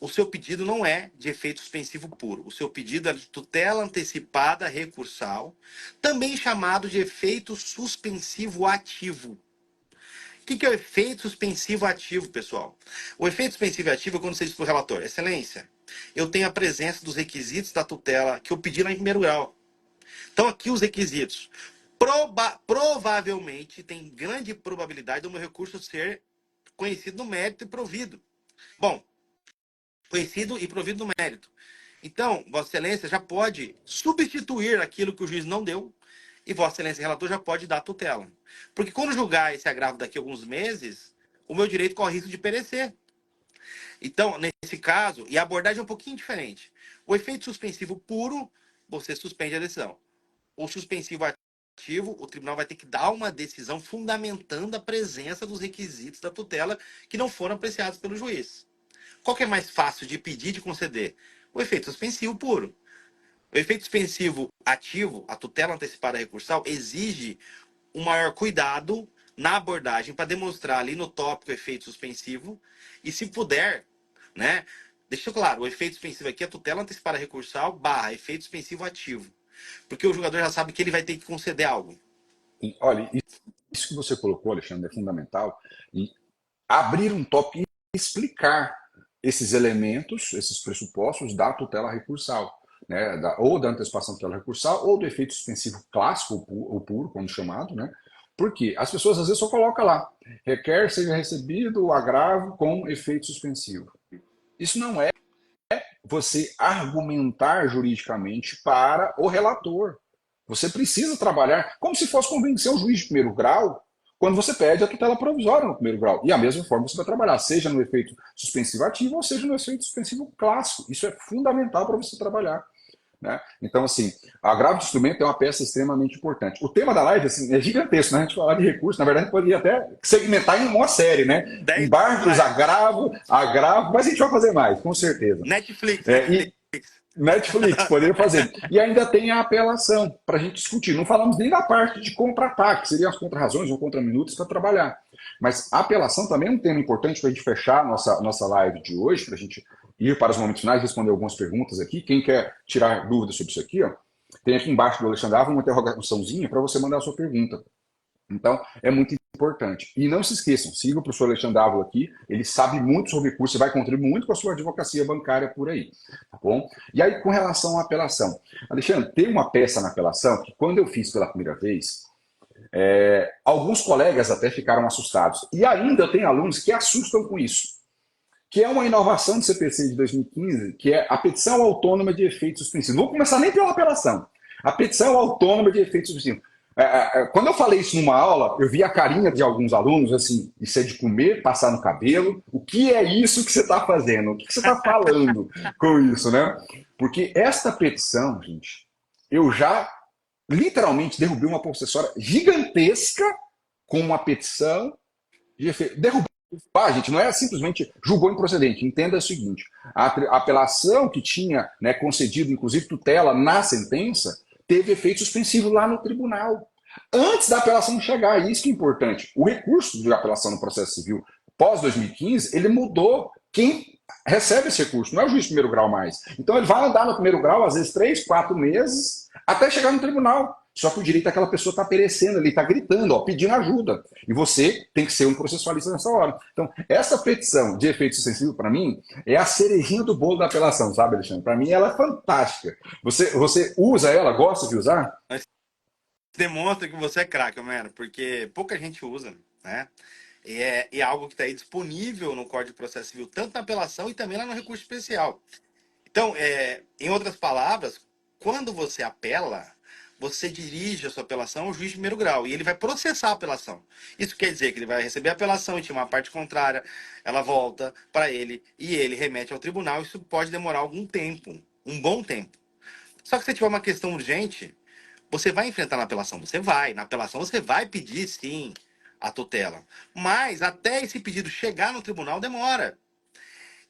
O seu pedido não é de efeito suspensivo puro. O seu pedido é de tutela antecipada recursal, também chamado de efeito suspensivo ativo. O que é o efeito suspensivo ativo, pessoal? O efeito suspensivo ativo é quando você diz para o relator: Excelência, eu tenho a presença dos requisitos da tutela que eu pedi lá em primeiro grau. Então, aqui os requisitos. Provavelmente, tem grande probabilidade do meu recurso ser conhecido no mérito e provido. Bom, conhecido e provido no mérito. Então, Vossa Excelência já pode substituir aquilo que o juiz não deu e Vossa Excelência relator já pode dar tutela. Porque quando julgar esse agravo daqui a alguns meses, o meu direito corre risco de perecer. Então, nesse caso, e a abordagem é um pouquinho diferente. O efeito suspensivo puro, você suspende a decisão. O suspensivo ativo, o tribunal vai ter que dar uma decisão fundamentando a presença dos requisitos da tutela que não foram apreciados pelo juiz. Qual que é mais fácil de pedir e de conceder? O efeito suspensivo puro. O efeito suspensivo ativo, a tutela antecipada recursal, exige um maior cuidado na abordagem para demonstrar ali no tópico o efeito suspensivo e, se puder, né, deixa claro, o efeito suspensivo aqui é tutela antecipada recursal barra efeito suspensivo ativo. Porque o jogador já sabe que ele vai ter que conceder algo. E, olha, isso que você colocou, Alexandre, é fundamental. E abrir um tópico e explicar esses elementos, esses pressupostos da tutela recursal, né? Ou da antecipação da tutela recursal, ou do efeito suspensivo clássico, ou puro, como chamado, né? Porque as pessoas às vezes só colocam lá, requer seja recebido o agravo com efeito suspensivo. Isso não é você argumentar juridicamente para o relator. Você precisa trabalhar como se fosse convencer o juiz de primeiro grau quando você pede a tutela provisória no primeiro grau. E a mesma forma você vai trabalhar, seja no efeito suspensivo ativo ou seja no efeito suspensivo clássico. Isso é fundamental para você trabalhar. Né? Então, assim, a agravo de instrumento é uma peça extremamente importante. O tema da live assim, é gigantesco, né? A gente falar de recurso, na verdade, poderia até segmentar em uma série, né? 10 Embargos, agravo, mas a gente vai fazer mais, com certeza. Netflix, E Netflix. Netflix, poderia fazer. E ainda tem a apelação para a gente discutir. Não falamos nem da parte de contra-ataque, seriam as contra-razões ou contra-minutos para trabalhar. Mas a apelação também é um tema importante para a gente fechar nossa live de hoje, para a gente ir para os momentos finais, responder algumas perguntas aqui. Quem quer tirar dúvidas sobre isso aqui, ó, tem aqui embaixo do Alexandre Ávila uma interrogaçãozinha para você mandar a sua pergunta. Então, é muito importante. E não se esqueçam, sigam o professor Alexandre Ávila aqui, ele sabe muito sobre recursos e vai contribuir muito com a sua advocacia bancária por aí, tá bom? E aí, com relação à apelação. Alexandre, tem uma peça na apelação que, quando eu fiz pela primeira vez, alguns colegas até ficaram assustados. E ainda tem alunos que assustam com isso, que é uma inovação do CPC de 2015, que é a petição autônoma de efeito suspensivo. Não vou começar nem pela apelação. A petição autônoma de efeito suspensivo. Quando eu falei isso numa aula, eu vi a carinha de alguns alunos, assim, isso é de comer, passar no cabelo. O que é isso que você está fazendo? O que você está falando com isso, né? Porque esta petição, gente, eu já literalmente derrubei uma possessória gigantesca com uma petição de efeito. Derrubei. Gente, não é simplesmente julgou improcedente. Entenda o seguinte: a apelação que tinha, né, concedido, inclusive, tutela na sentença, teve efeito suspensivo lá no tribunal. Antes da apelação chegar, isso que é importante. O recurso de apelação no processo civil pós-2015, ele mudou quem recebe esse recurso, não é o juiz de primeiro grau mais. Então ele vai andar no primeiro grau, às vezes 3, 4 meses, até chegar no tribunal. Só que o direito daquela pessoa está perecendo, ele está gritando, ó, pedindo ajuda. E você tem que ser um processualista nessa hora. Então, essa petição de efeito suspensivo, para mim, é a cerejinha do bolo da apelação, sabe, Alexandre? Para mim, ela é fantástica. Você usa ela, gosta de usar? Demonstra que você é craque, mano, porque pouca gente usa, né? E é algo que está aí disponível no Código de Processo Civil, tanto na apelação e também lá no recurso especial. Então, em outras palavras, quando você apela, você dirige a sua apelação ao juiz de primeiro grau e ele vai processar a apelação. Isso quer dizer que ele vai receber a apelação, intimar a parte contrária, ela volta para ele e ele remete ao tribunal. Isso pode demorar algum tempo, um bom tempo. Só que se tiver uma questão urgente, você vai enfrentar na apelação, você vai. Na apelação você vai pedir, sim, a tutela. Mas até esse pedido chegar no tribunal demora.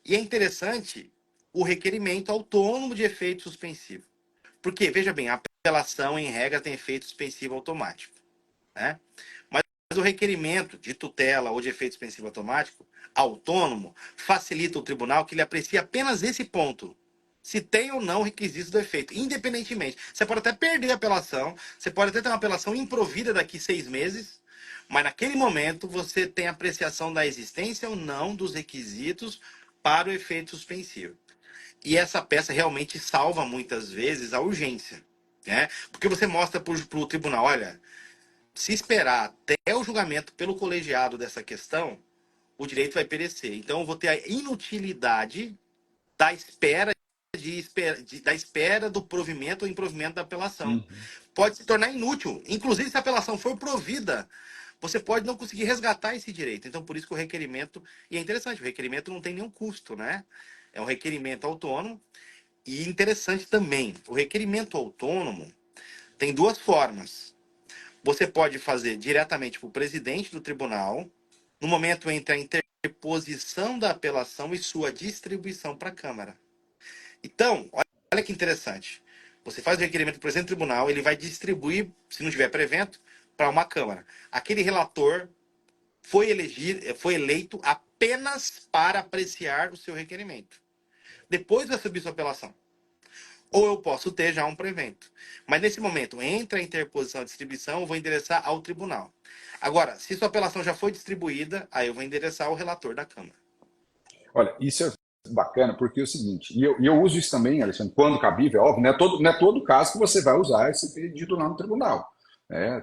E é interessante o requerimento autônomo de efeito suspensivo. Porque, veja bem, a apelação, em regra, tem efeito suspensivo automático, né? Mas o requerimento de tutela ou de efeito suspensivo automático, autônomo, facilita o tribunal que ele aprecia apenas esse ponto. Se tem ou não requisitos do efeito, independentemente. Você pode até perder a apelação, você pode até ter uma apelação improvida daqui 6 meses, mas naquele momento você tem apreciação da existência ou não dos requisitos para o efeito suspensivo. E essa peça realmente salva muitas vezes a urgência, né? Porque você mostra para o tribunal, olha, se esperar até o julgamento pelo colegiado dessa questão, o direito vai perecer. Então eu vou ter a inutilidade da espera da espera do provimento ou improvimento da apelação. Pode se tornar inútil. Inclusive, se a apelação for provida, você pode não conseguir resgatar esse direito. Então, por isso que o requerimento... E é interessante, o requerimento não tem nenhum custo, né? É um requerimento autônomo. E interessante também, o requerimento autônomo tem duas formas. Você pode fazer diretamente para o presidente do tribunal, no momento entre a interposição da apelação e sua distribuição para a Câmara. Então, olha que interessante. Você faz o requerimento para o presidente do tribunal, ele vai distribuir, se não tiver prevento, para uma Câmara. Aquele relator foi eleito apenas para apreciar o seu requerimento. Depois vai subir sua apelação. Ou eu posso ter já um prevento. Mas nesse momento, entre a interposição e a distribuição, eu vou endereçar ao tribunal. Agora, se sua apelação já foi distribuída, aí eu vou endereçar ao relator da Câmara. Olha, isso é bacana, porque é o seguinte, e eu uso isso também, Alexandre, quando cabível, é óbvio, não é todo caso que você vai usar esse pedido lá no tribunal.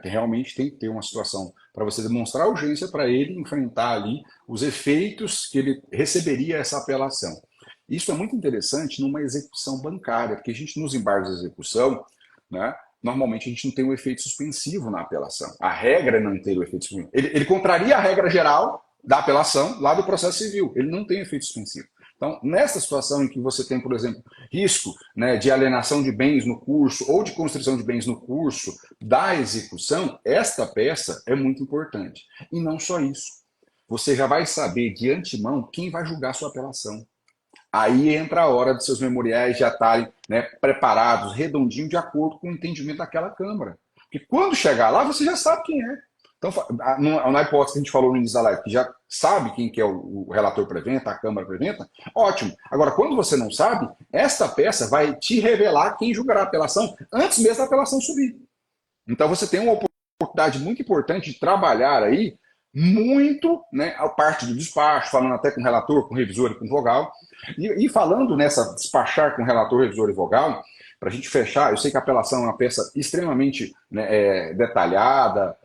Realmente tem que ter uma situação para você demonstrar urgência para ele enfrentar ali os efeitos que ele receberia essa apelação. Isso é muito interessante numa execução bancária, porque a gente, nos embargos de execução, né, normalmente a gente não tem um efeito suspensivo na apelação. A regra é não ter o efeito suspensivo. Ele contraria a regra geral da apelação lá do processo civil. Ele não tem efeito suspensivo. Então, nessa situação em que você tem, por exemplo, risco, né, de alienação de bens no curso ou de constrição de bens no curso da execução, esta peça é muito importante. E não só isso. Você já vai saber de antemão quem vai julgar sua apelação. Aí entra a hora de seus memoriais já estarem, né, preparados, redondinho, de acordo com o entendimento daquela Câmara. Porque quando chegar lá, você já sabe quem é. Então, na hipótese que a gente falou no início da live, que já sabe quem que é o relator preventa, a Câmara preventa, ótimo. Agora, quando você não sabe, esta peça vai te revelar quem julgará a apelação antes mesmo da apelação subir. Então, você tem uma oportunidade muito importante de trabalhar aí muito, né, a parte do despacho, falando até com o relator, com o revisor e com o vogal. E falando nessa despachar com o relator, revisor e vogal, para a gente fechar, eu sei que a apelação é uma peça extremamente, né, detalhada,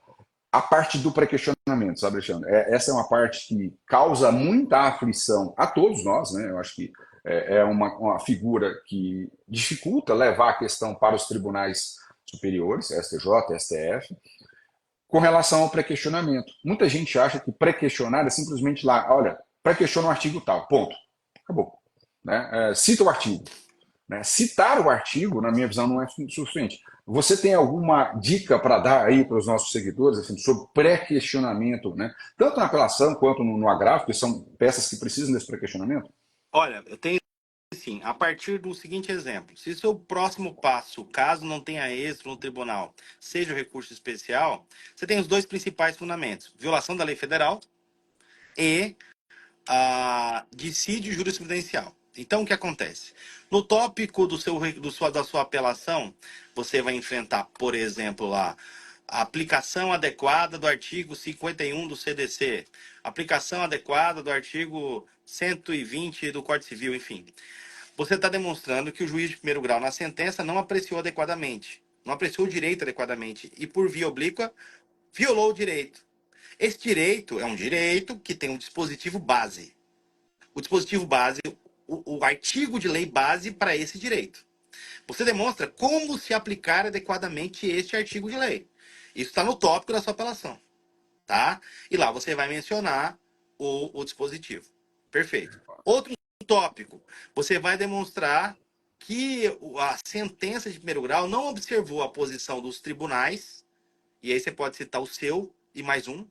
a parte do pré-questionamento, sabe, Alexandre? Essa é uma parte que causa muita aflição a todos nós, né? Eu acho que é uma figura que dificulta levar a questão para os tribunais superiores, STJ, STF, com relação ao pré-questionamento. Muita gente acha que pré-questionar é simplesmente lá, olha, pré-questiona o artigo tal, ponto. Acabou. Né? Cita o artigo. Né? Citar o artigo, na minha visão, não é suficiente. Você tem alguma dica para dar aí para os nossos seguidores assim, sobre pré-questionamento, né? Tanto na apelação quanto no agravo, que são peças que precisam desse pré-questionamento? Olha, eu tenho sim, a partir do seguinte exemplo: se seu próximo passo, caso não tenha êxito no tribunal, seja o recurso especial, você tem os dois principais fundamentos: violação da lei federal e dissídio jurisprudencial. Então, o que acontece? No tópico da sua apelação, você vai enfrentar, por exemplo, lá, a aplicação adequada do artigo 51 do CDC, aplicação adequada do artigo 120 do Código Civil, enfim. Você está demonstrando que o juiz de primeiro grau, na sentença, não apreciou adequadamente, não apreciou o direito adequadamente e, por via oblíqua, violou o direito. Esse direito é um direito que tem um dispositivo base. O dispositivo base, o artigo de lei base para esse direito. Você demonstra como se aplicar adequadamente este artigo de lei. Isso está no tópico da sua apelação, tá? E lá você vai mencionar o dispositivo. Perfeito. Outro tópico, você vai demonstrar que a sentença de primeiro grau não observou a posição dos tribunais, e aí você pode citar o seu e mais um,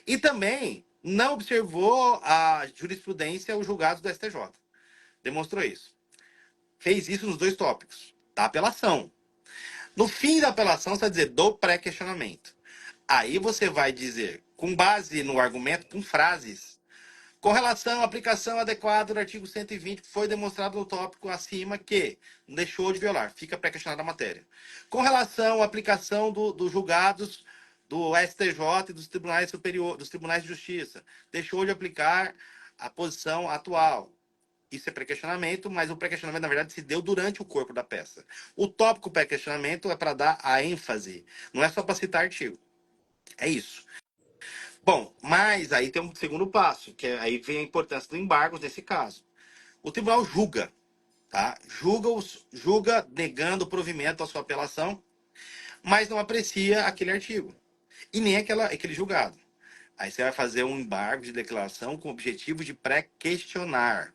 e também não observou a jurisprudência, os julgados do STJ. Demonstrou isso. Fez isso nos dois tópicos da apelação. No fim da apelação, você vai dizer do pré-questionamento. Aí você vai dizer, com base no argumento, com frases, com relação à aplicação adequada do artigo 120, foi demonstrado no tópico acima que deixou de violar, fica pré-questionada a matéria. Com relação à aplicação dos julgados do STJ e dos tribunais superiores, dos tribunais de justiça, deixou de aplicar a posição atual. Isso é pré-questionamento, mas o pré-questionamento, na verdade, se deu durante o corpo da peça. O tópico pré-questionamento é para dar a ênfase, não é só para citar artigo. É isso. Bom, mas aí tem um segundo passo, que aí vem a importância do embargo nesse caso. O tribunal julga, tá? Julga negando o provimento à sua apelação, mas não aprecia aquele artigo e nem aquele julgado. Aí você vai fazer um embargo de declaração com o objetivo de pré-questionar.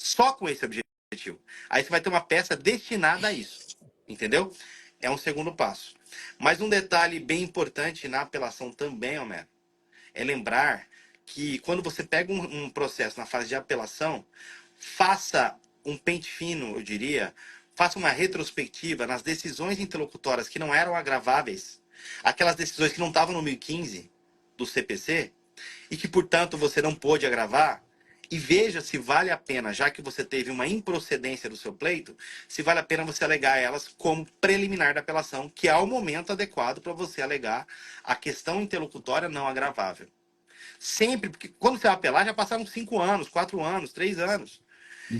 Só com esse objetivo. Aí você vai ter uma peça destinada a isso. Entendeu? É um segundo passo. Mas um detalhe bem importante na apelação também, Homero, é lembrar que quando você pega um processo na fase de apelação, faça um pente fino, eu diria, faça uma retrospectiva nas decisões interlocutórias que não eram agraváveis, aquelas decisões que não estavam no 1015 do CPC, e que, portanto, você não pôde agravar, e veja se vale a pena, já que você teve uma improcedência do seu pleito, se vale a pena você alegar elas como preliminar da apelação, que é o momento adequado para você alegar a questão interlocutória não agravável. Sempre, porque quando você vai apelar, já passaram 5 anos, 4 anos, 3 anos.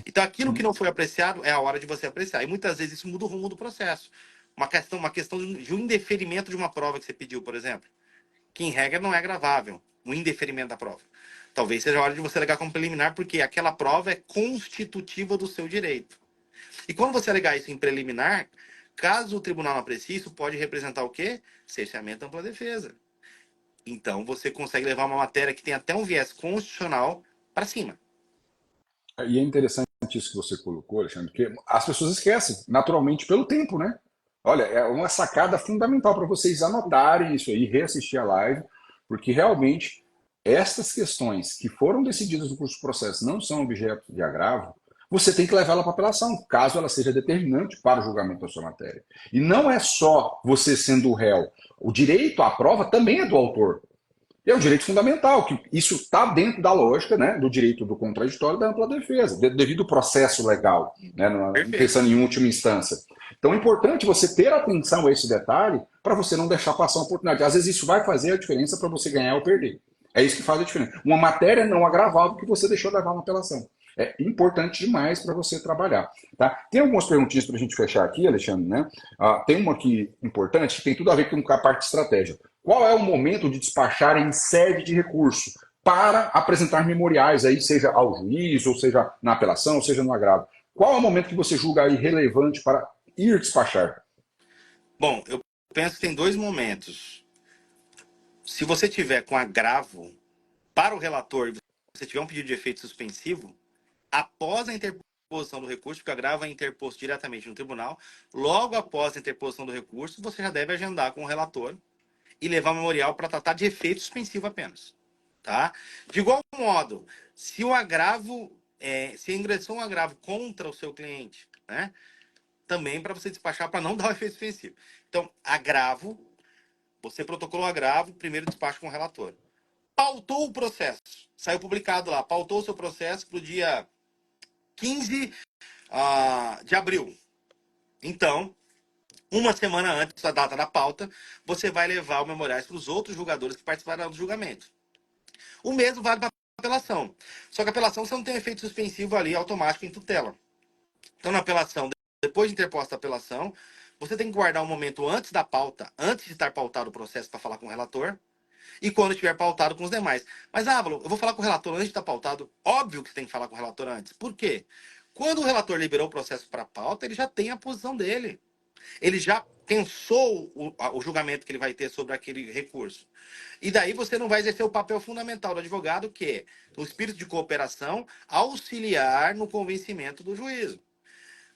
Então, aquilo que não foi apreciado é a hora de você apreciar. E muitas vezes isso muda o rumo do processo. Uma questão de um indeferimento de uma prova que você pediu, por exemplo, que em regra não é agravável, o indeferimento da prova. Talvez seja a hora de você alegar como preliminar, porque aquela prova é constitutiva do seu direito. E quando você alegar isso em preliminar, caso o tribunal não aprecie, isso pode representar o quê? Cerceamento ampla defesa. Então você consegue levar uma matéria que tem até um viés constitucional para cima. E é interessante isso que você colocou, Alexandre, porque as pessoas esquecem, naturalmente, pelo tempo, né? Olha, é uma sacada fundamental para vocês anotarem isso aí, reassistir a live, porque realmente estas questões que foram decididas no curso do processo não são objeto de agravo, você tem que levar ela para apelação, caso ela seja determinante para o julgamento da sua matéria. E não é só você sendo o réu. O direito à prova também é do autor. E é um direito fundamental, que isso está dentro da lógica, né, do direito do contraditório e da ampla defesa, devido ao processo legal, né, Perfeito. pensando em última instância. Então é importante você ter atenção a esse detalhe para você não deixar passar uma oportunidade. Às vezes isso vai fazer a diferença para você ganhar ou perder. É isso que faz a diferença. Uma matéria não agravável que você deixou levar uma apelação. É importante demais para você trabalhar. Tá? Tem algumas perguntinhas para a gente fechar aqui, Alexandre. Né? Tem uma aqui importante, que tem tudo a ver com a parte de estratégia. Qual é o momento de despachar em sede de recurso para apresentar memoriais, aí, seja ao juiz, ou seja na apelação, ou seja no agravo? Qual é o momento que você julga aí relevante para ir despachar? Bom, eu penso que tem dois momentos. Se você tiver com agravo para o relator, você tiver um pedido de efeito suspensivo, após a interposição do recurso, porque o agravo é interposto diretamente no tribunal, logo após a interposição do recurso, você já deve agendar com o relator e levar o memorial para tratar de efeito suspensivo apenas. Tá? De igual modo, se o agravo, se ingressou um agravo contra o seu cliente, né? Também para você despachar para não dar o efeito suspensivo. Então, agravo, você protocolou agravo, primeiro despacho com o relator. Pautou o processo, saiu publicado lá, pautou o seu processo para o dia 15 de abril. Então, uma semana antes da data da pauta, você vai levar o memoriais para os outros julgadores que participarão do julgamento. O mesmo vale para a apelação. Só que a apelação você não tem efeito suspensivo ali automático em tutela. Então, na apelação, depois de interposta a apelação, você tem que guardar um momento antes da pauta, antes de estar pautado o processo para falar com o relator, e quando estiver pautado com os demais. Mas, Ávalo, eu vou falar com o relator antes de estar pautado. Óbvio que você tem que falar com o relator antes. Por quê? Quando o relator liberou o processo para pauta, ele já tem a posição dele. Ele já pensou o julgamento que ele vai ter sobre aquele recurso. E daí você não vai exercer o papel fundamental do advogado, que é, no espírito de cooperação, auxiliar no convencimento do juízo.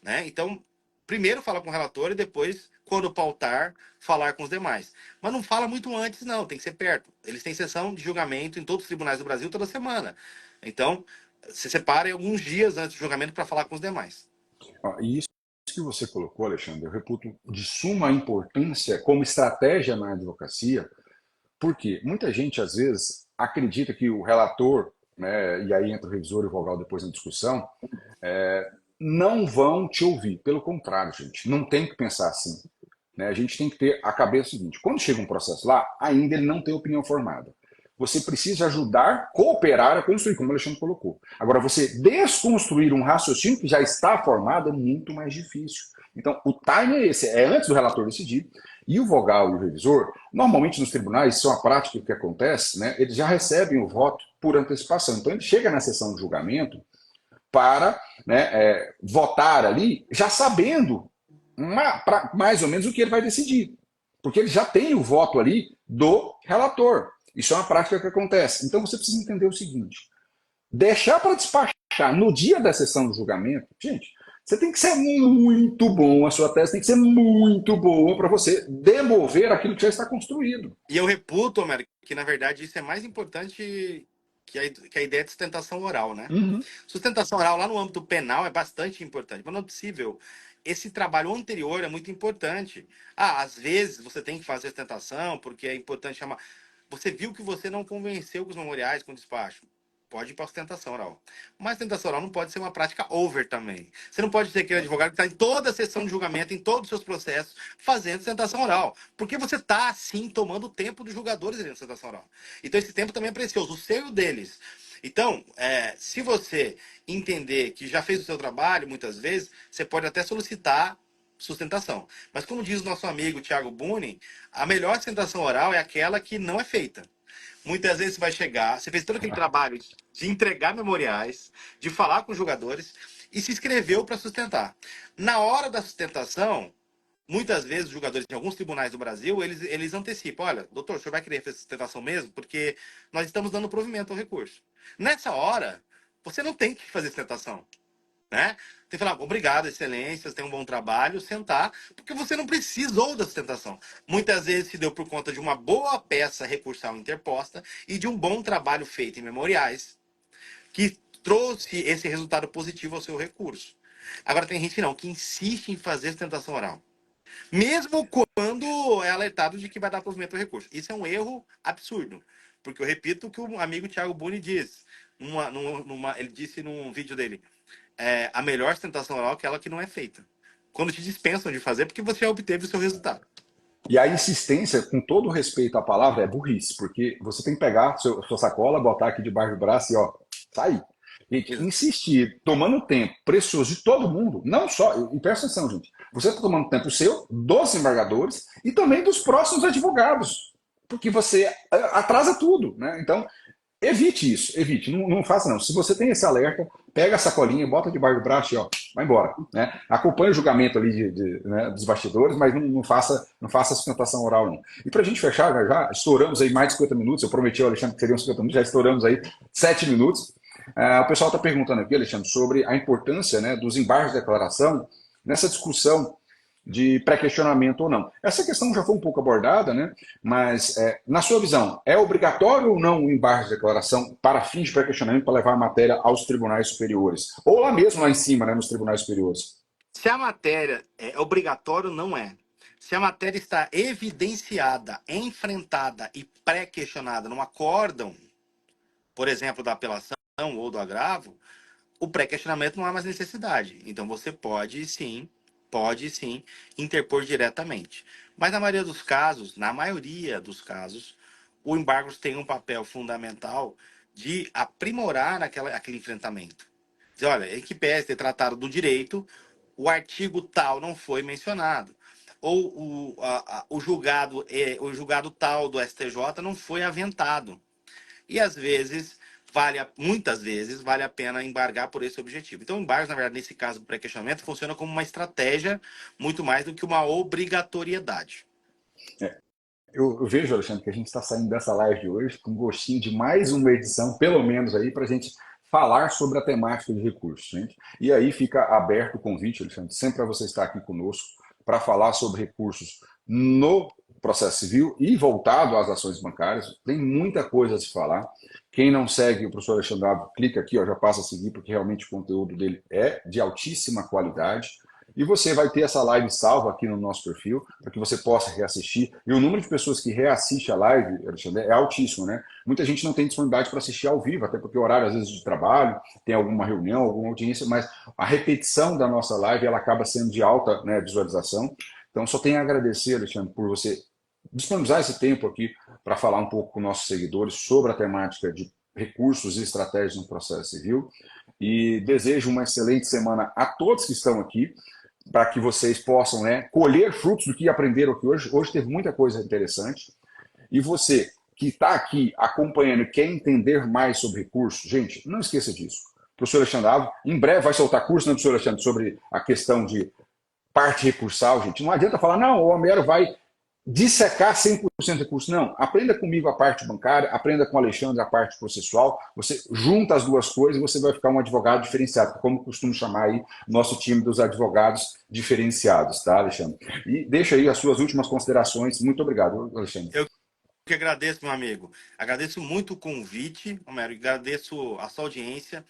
Né? Então, primeiro fala com o relator e depois, quando pautar, falar com os demais. Mas não fala muito antes, não, tem que ser perto. Eles têm sessão de julgamento em todos os tribunais do Brasil toda semana. Então, se separa alguns dias antes do julgamento para falar com os demais. E isso que você colocou, Alexandre, eu reputo de suma importância como estratégia na advocacia, porque muita gente, às vezes, acredita que o relator, né, e aí entra o revisor e o vogal depois na discussão, não vão te ouvir. Pelo contrário, gente, não tem que pensar assim. Né? A gente tem que ter a cabeça seguinte: quando chega um processo lá, ainda ele não tem opinião formada. Você precisa ajudar, cooperar a construir, como o Alexandre colocou. Agora, você desconstruir um raciocínio que já está formado é muito mais difícil. Então, o time é esse, é antes do relator decidir, e o vogal e o revisor, normalmente nos tribunais, isso é uma prática que acontece, né? Eles já recebem o voto por antecipação. Então, ele chega na sessão de julgamento para, né, votar ali, já sabendo mais ou menos o que ele vai decidir. Porque ele já tem o voto ali do relator. Isso é uma prática que acontece. Então você precisa entender o seguinte: deixar para despachar no dia da sessão do julgamento, gente, você tem que ser muito bom, a sua tese tem que ser muito boa para você demover aquilo que já está construído. E eu reputo, Homero, que na verdade isso é mais importante que a ideia de sustentação oral, né? Uhum. Sustentação oral lá no âmbito penal é bastante importante, mas não é possível. Esse trabalho anterior é muito importante. Às vezes você tem que fazer sustentação, porque é importante chamar. Você viu que você não convenceu com os memoriais, com o despacho. Pode ir para a sustentação oral. Mas a sustentação oral não pode ser uma prática over também. Você não pode ter aquele advogado que está em toda a sessão de julgamento, em todos os seus processos, fazendo sustentação oral. Porque você está, assim, tomando o tempo dos julgadores dentro da sustentação oral. Então, esse tempo também é precioso, o seu e o deles. Então, se você entender que já fez o seu trabalho, muitas vezes, você pode até solicitar sustentação. Mas como diz o nosso amigo Thiago Buni, a melhor sustentação oral é aquela que não é feita. Muitas vezes você vai chegar, você fez todo aquele trabalho de entregar memoriais, de falar com os jogadores e se inscreveu para sustentar. Na hora da sustentação, muitas vezes os jogadores de alguns tribunais do Brasil, eles antecipam: olha, doutor, o senhor vai querer fazer sustentação mesmo? Porque nós estamos dando provimento ao recurso. Nessa hora, você não tem que fazer sustentação. Né? Tem que falar: obrigado, excelência, você tem um bom trabalho, sentar, porque você não precisou da sustentação. Muitas vezes se deu por conta de uma boa peça recursal interposta e de um bom trabalho feito em memoriais, que trouxe esse resultado positivo ao seu recurso. Agora tem gente não, que insiste em fazer sustentação oral. Mesmo quando é alertado de que vai dar provimento ao recurso. Isso é um erro absurdo. Porque eu repito o que o amigo Thiago Buni diz. Ele disse num vídeo dele: a melhor sustentação oral é aquela que não é feita. Quando te dispensam de fazer, porque você já obteve o seu resultado. E a insistência, com todo respeito à palavra, é burrice, porque você tem que pegar sua sacola, botar aqui debaixo do braço e ó, sair. Gente, insistir, tomando tempo precioso de todo mundo, não só, e presta atenção, gente, você está tomando tempo seu, dos embargadores e também dos próximos advogados, porque você atrasa tudo, né? Então, evite isso, evite, não faça não. Se você tem esse alerta, pega a sacolinha, bota debaixo do braço e ó, vai embora. Né? Acompanhe o julgamento ali né, dos bastidores, mas não faça sustentação oral não. E para a gente fechar, já estouramos aí mais de 50 minutos, eu prometi ao Alexandre que seriam 50 minutos, já estouramos aí 7 minutos. O pessoal está perguntando aqui, Alexandre, sobre a importância, né, dos embargos de declaração nessa discussão de pré-questionamento ou não. Essa questão já foi um pouco abordada, né? Mas, na sua visão, é obrigatório ou não o embargo de declaração para fins de pré-questionamento para levar a matéria aos tribunais superiores? Ou lá mesmo, lá em cima, né, nos tribunais superiores? Se a matéria é obrigatório, não é. Se a matéria está evidenciada, enfrentada e pré-questionada num acórdão, por exemplo, da apelação ou do agravo, o pré-questionamento não há mais necessidade. Então você pode sim interpor diretamente. Mas na maioria dos casos, o embargo tem um papel fundamental de aprimorar aquele enfrentamento. Dizer, olha, em que pese ter tratado do direito, o artigo tal não foi mencionado. Ou o julgado tal do STJ não foi aventado. E às vezes, muitas vezes, vale a pena embargar por esse objetivo. Então, o embargo, na verdade, nesse caso do pré-questionamento, funciona como uma estratégia muito mais do que uma obrigatoriedade. Eu vejo, Alexandre, que a gente está saindo dessa live de hoje com um gostinho de mais uma edição, pelo menos aí, para a gente falar sobre a temática de recursos, gente. E aí fica aberto o convite, Alexandre, sempre para você estar aqui conosco para falar sobre recursos no processo civil e voltado às ações bancárias. Tem muita coisa a se falar. Quem não segue o professor Alexandre Ávila, clica aqui, ó, já passa a seguir, porque realmente o conteúdo dele é de altíssima qualidade. E você vai ter essa live salva aqui no nosso perfil, para que você possa reassistir. E o número de pessoas que reassiste a live, Alexandre, é altíssimo, né? Muita gente não tem disponibilidade para assistir ao vivo, até porque o horário, às vezes, de trabalho, tem alguma reunião, alguma audiência, mas a repetição da nossa live, ela acaba sendo de alta, né, visualização. Então, só tenho a agradecer, Alexandre, por você disponibilizar esse tempo aqui para falar um pouco com nossos seguidores sobre a temática de recursos e estratégias no processo civil. E desejo uma excelente semana a todos que estão aqui, para que vocês possam, né, colher frutos do que aprenderam aqui hoje. Hoje teve muita coisa interessante. E você que está aqui acompanhando e quer entender mais sobre recursos, gente, não esqueça disso. O professor Alexandre Ávila, em breve vai soltar curso, né, professor Alexandre, sobre a questão de parte recursal, gente. Não adianta falar, não, o Homero vai dissecar 100% de recurso. Não, aprenda comigo a parte bancária, aprenda com o Alexandre a parte processual, você junta as duas coisas e você vai ficar um advogado diferenciado, como costumo chamar aí nosso time dos advogados diferenciados, tá, Alexandre? E deixa aí as suas últimas considerações. Muito obrigado, Alexandre. Eu que agradeço, meu amigo. Agradeço muito o convite, Homero, e agradeço a sua audiência.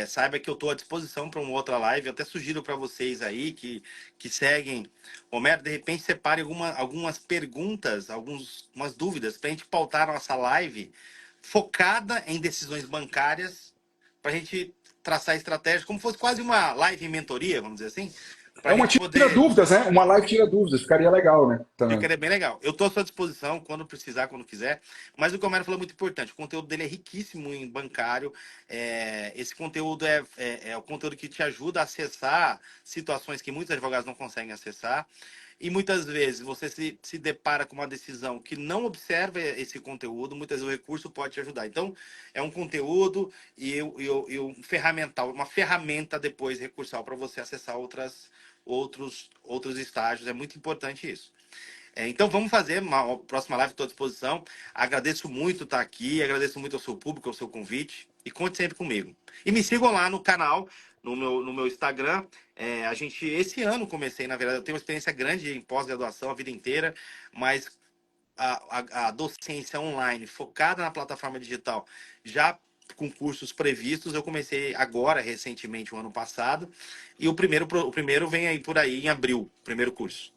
Saiba que eu estou à disposição para uma outra live. Eu até sugiro para vocês aí que seguem. Homero, de repente, separe algumas perguntas, algumas dúvidas, para a gente pautar a nossa live focada em decisões bancárias, para a gente traçar estratégias, como fosse quase uma live mentoria, vamos dizer assim, para É a uma gente tira poder. dúvidas, né? Uma live tira dúvidas, ficaria legal, né? Fica Também. bem legal. Eu estou à sua disposição quando precisar, quando quiser. Mas o que o Homero falou é muito importante. O conteúdo dele é riquíssimo em bancário. Esse conteúdo é o conteúdo que te ajuda a acessar situações que muitos advogados não conseguem acessar. E muitas vezes você se depara com uma decisão que não observa esse conteúdo, muitas vezes o recurso pode te ajudar. Então, é um conteúdo e um ferramental, uma ferramenta depois recursal para você acessar outros estágios. É muito importante isso. Então vamos fazer uma próxima live, estou à disposição. Agradeço muito estar aqui, agradeço muito ao seu público, ao seu convite e conte sempre comigo. E me sigam lá no canal, no meu Instagram. Esse ano comecei, na verdade, eu tenho uma experiência grande em pós-graduação a vida inteira, mas a docência online focada na plataforma digital já com cursos previstos. Eu comecei agora, recentemente, o ano passado, e o primeiro vem aí por aí em abril, o primeiro curso.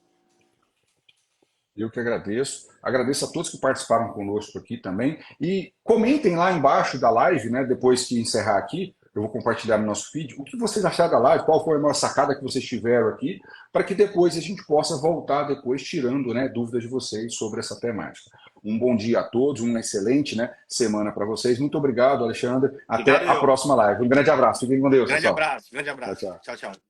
Eu que agradeço. Agradeço a todos que participaram conosco aqui também. E comentem lá embaixo da live, né, depois que encerrar aqui, eu vou compartilhar no nosso feed, o que vocês acharam da live, qual foi a maior sacada que vocês tiveram aqui, para que depois a gente possa voltar depois tirando, né, dúvidas de vocês sobre essa temática. Um bom dia a todos, uma excelente, né, semana para vocês. Muito obrigado, Alexandre. Até Obrigado, a eu. próxima live. Um grande abraço. Fiquem com Deus, Grande pessoal. abraço, grande Tchau, abraço. tchau. Tchau, tchau.